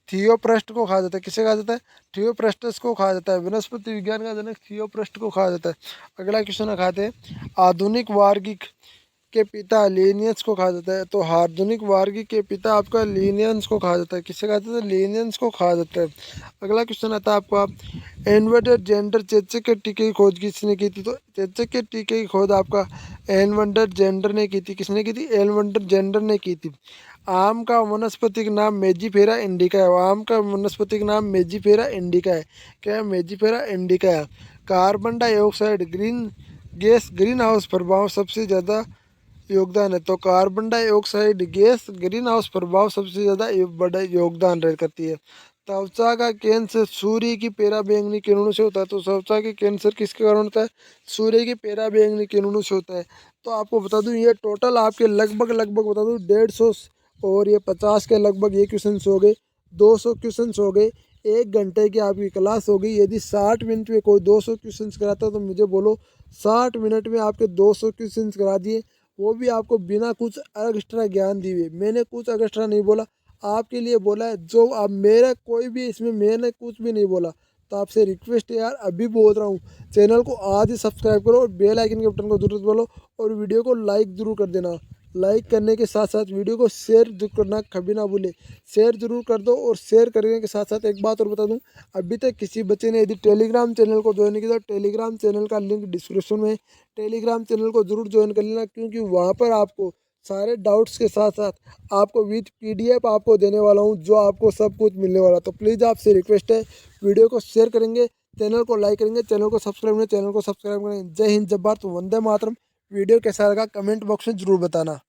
थियोप्रस्ट को कहा जाता है। किसे कहा जाता है? थियोप्रस्टस को कहा जाता है। वनस्पति विज्ञान का जनक थियोप्रस्ट को कहा जाता है। अगला क्वेश्चन दिखाते हैं, आधुनिक वार्गिक के पिता लीनियंस को कहा जाता है। तो आधुनिक वार्गिक के पिता आपका लीनियंस को कहा जाता है। किसे कहा जाता है? लीनियंस को कहा जाता है। अगला क्वेश्चन आता है आपका, इन्वर्टेड जेंडर चेचक के टीके की खोज किसने की थी? तो चेचक के टीके की खोज आपका एनवंडर जेंडर ने की थी। किसने की थी? एनवंडर जेंडर ने की थी। आम का वनस्पतिक नाम मेजीफेरा इंडिका है। आम का वनस्पतिक नाम मेजीफेरा इंडिका है। क्या है? मेजीफेरा इंडिका है। कार्बन डाइऑक्साइड ग्रीन हाउस प्रभाव सबसे ज़्यादा योगदान है। तो carbon dioxide gas green house प्रभाव सबसे ज़्यादा बड़ा योगदान करती है। त्वचा का कैंसर सूर्य की पराबैंगनी किरणों से होता है। तो त्वचा के कैंसर किसके कारण होता है? सूर्य की पराबैंगनी किरणों से होता है। तो आपको बता दूं, ये टोटल आपके लगभग लगभग बता दूं 150 और ये 50 के लगभग ये क्वेश्चन हो गए। 200 क्वेश्चन हो गए। 1 घंटे की आपकी क्लास होगी। यदि 60 मिनट में कोई 200 क्वेश्चन कराता है तो मुझे बोलो, 60 मिनट में आपके 200 क्वेश्चन करा दिए, वो भी आपको बिना कुछ एक्स्ट्रा ज्ञान दिए। मैंने कुछ एक्स्ट्रा नहीं बोला, आपके लिए बोला है। जो आप मेरा कोई भी इसमें मैंने कुछ भी नहीं बोला। तो आपसे रिक्वेस्ट है यार, अभी बोल रहा हूँ, चैनल को आज ही सब्सक्राइब करो और बेल आइकन के बटन को जरूर बोलो और वीडियो को लाइक जरूर कर देना। लाइक करने के साथ साथ वीडियो को शेयर जरूर करना कभी ना भूले। शेयर जरूर कर दो। और शेयर करने के साथ साथ एक बात और बता दूं, अभी तक किसी बच्चे ने यदि टेलीग्राम चैनल को ज्वाइन किया तो टेलीग्राम चैनल का लिंक डिस्क्रिप्शन में, टेलीग्राम चैनल को जरूर ज्वाइन कर लेना, क्योंकि वहाँ पर आपको सारे डाउट्स के साथ साथ आपको विथ पीडीएफ आपको देने वाला हूँ, जो आपको सब कुछ मिलने वाला। तो प्लीज़ आपसे रिक्वेस्ट है, वीडियो को शेयर करेंगे, चैनल को लाइक करेंगे, चैनल को सब्सक्राइब करेंगे, चैनल को सब्सक्राइब करेंगे। जय हिंद, जय भारत, वंदे मातरम। वीडियो कैसा लगा कमेंट बॉक्स में जरूर बताना।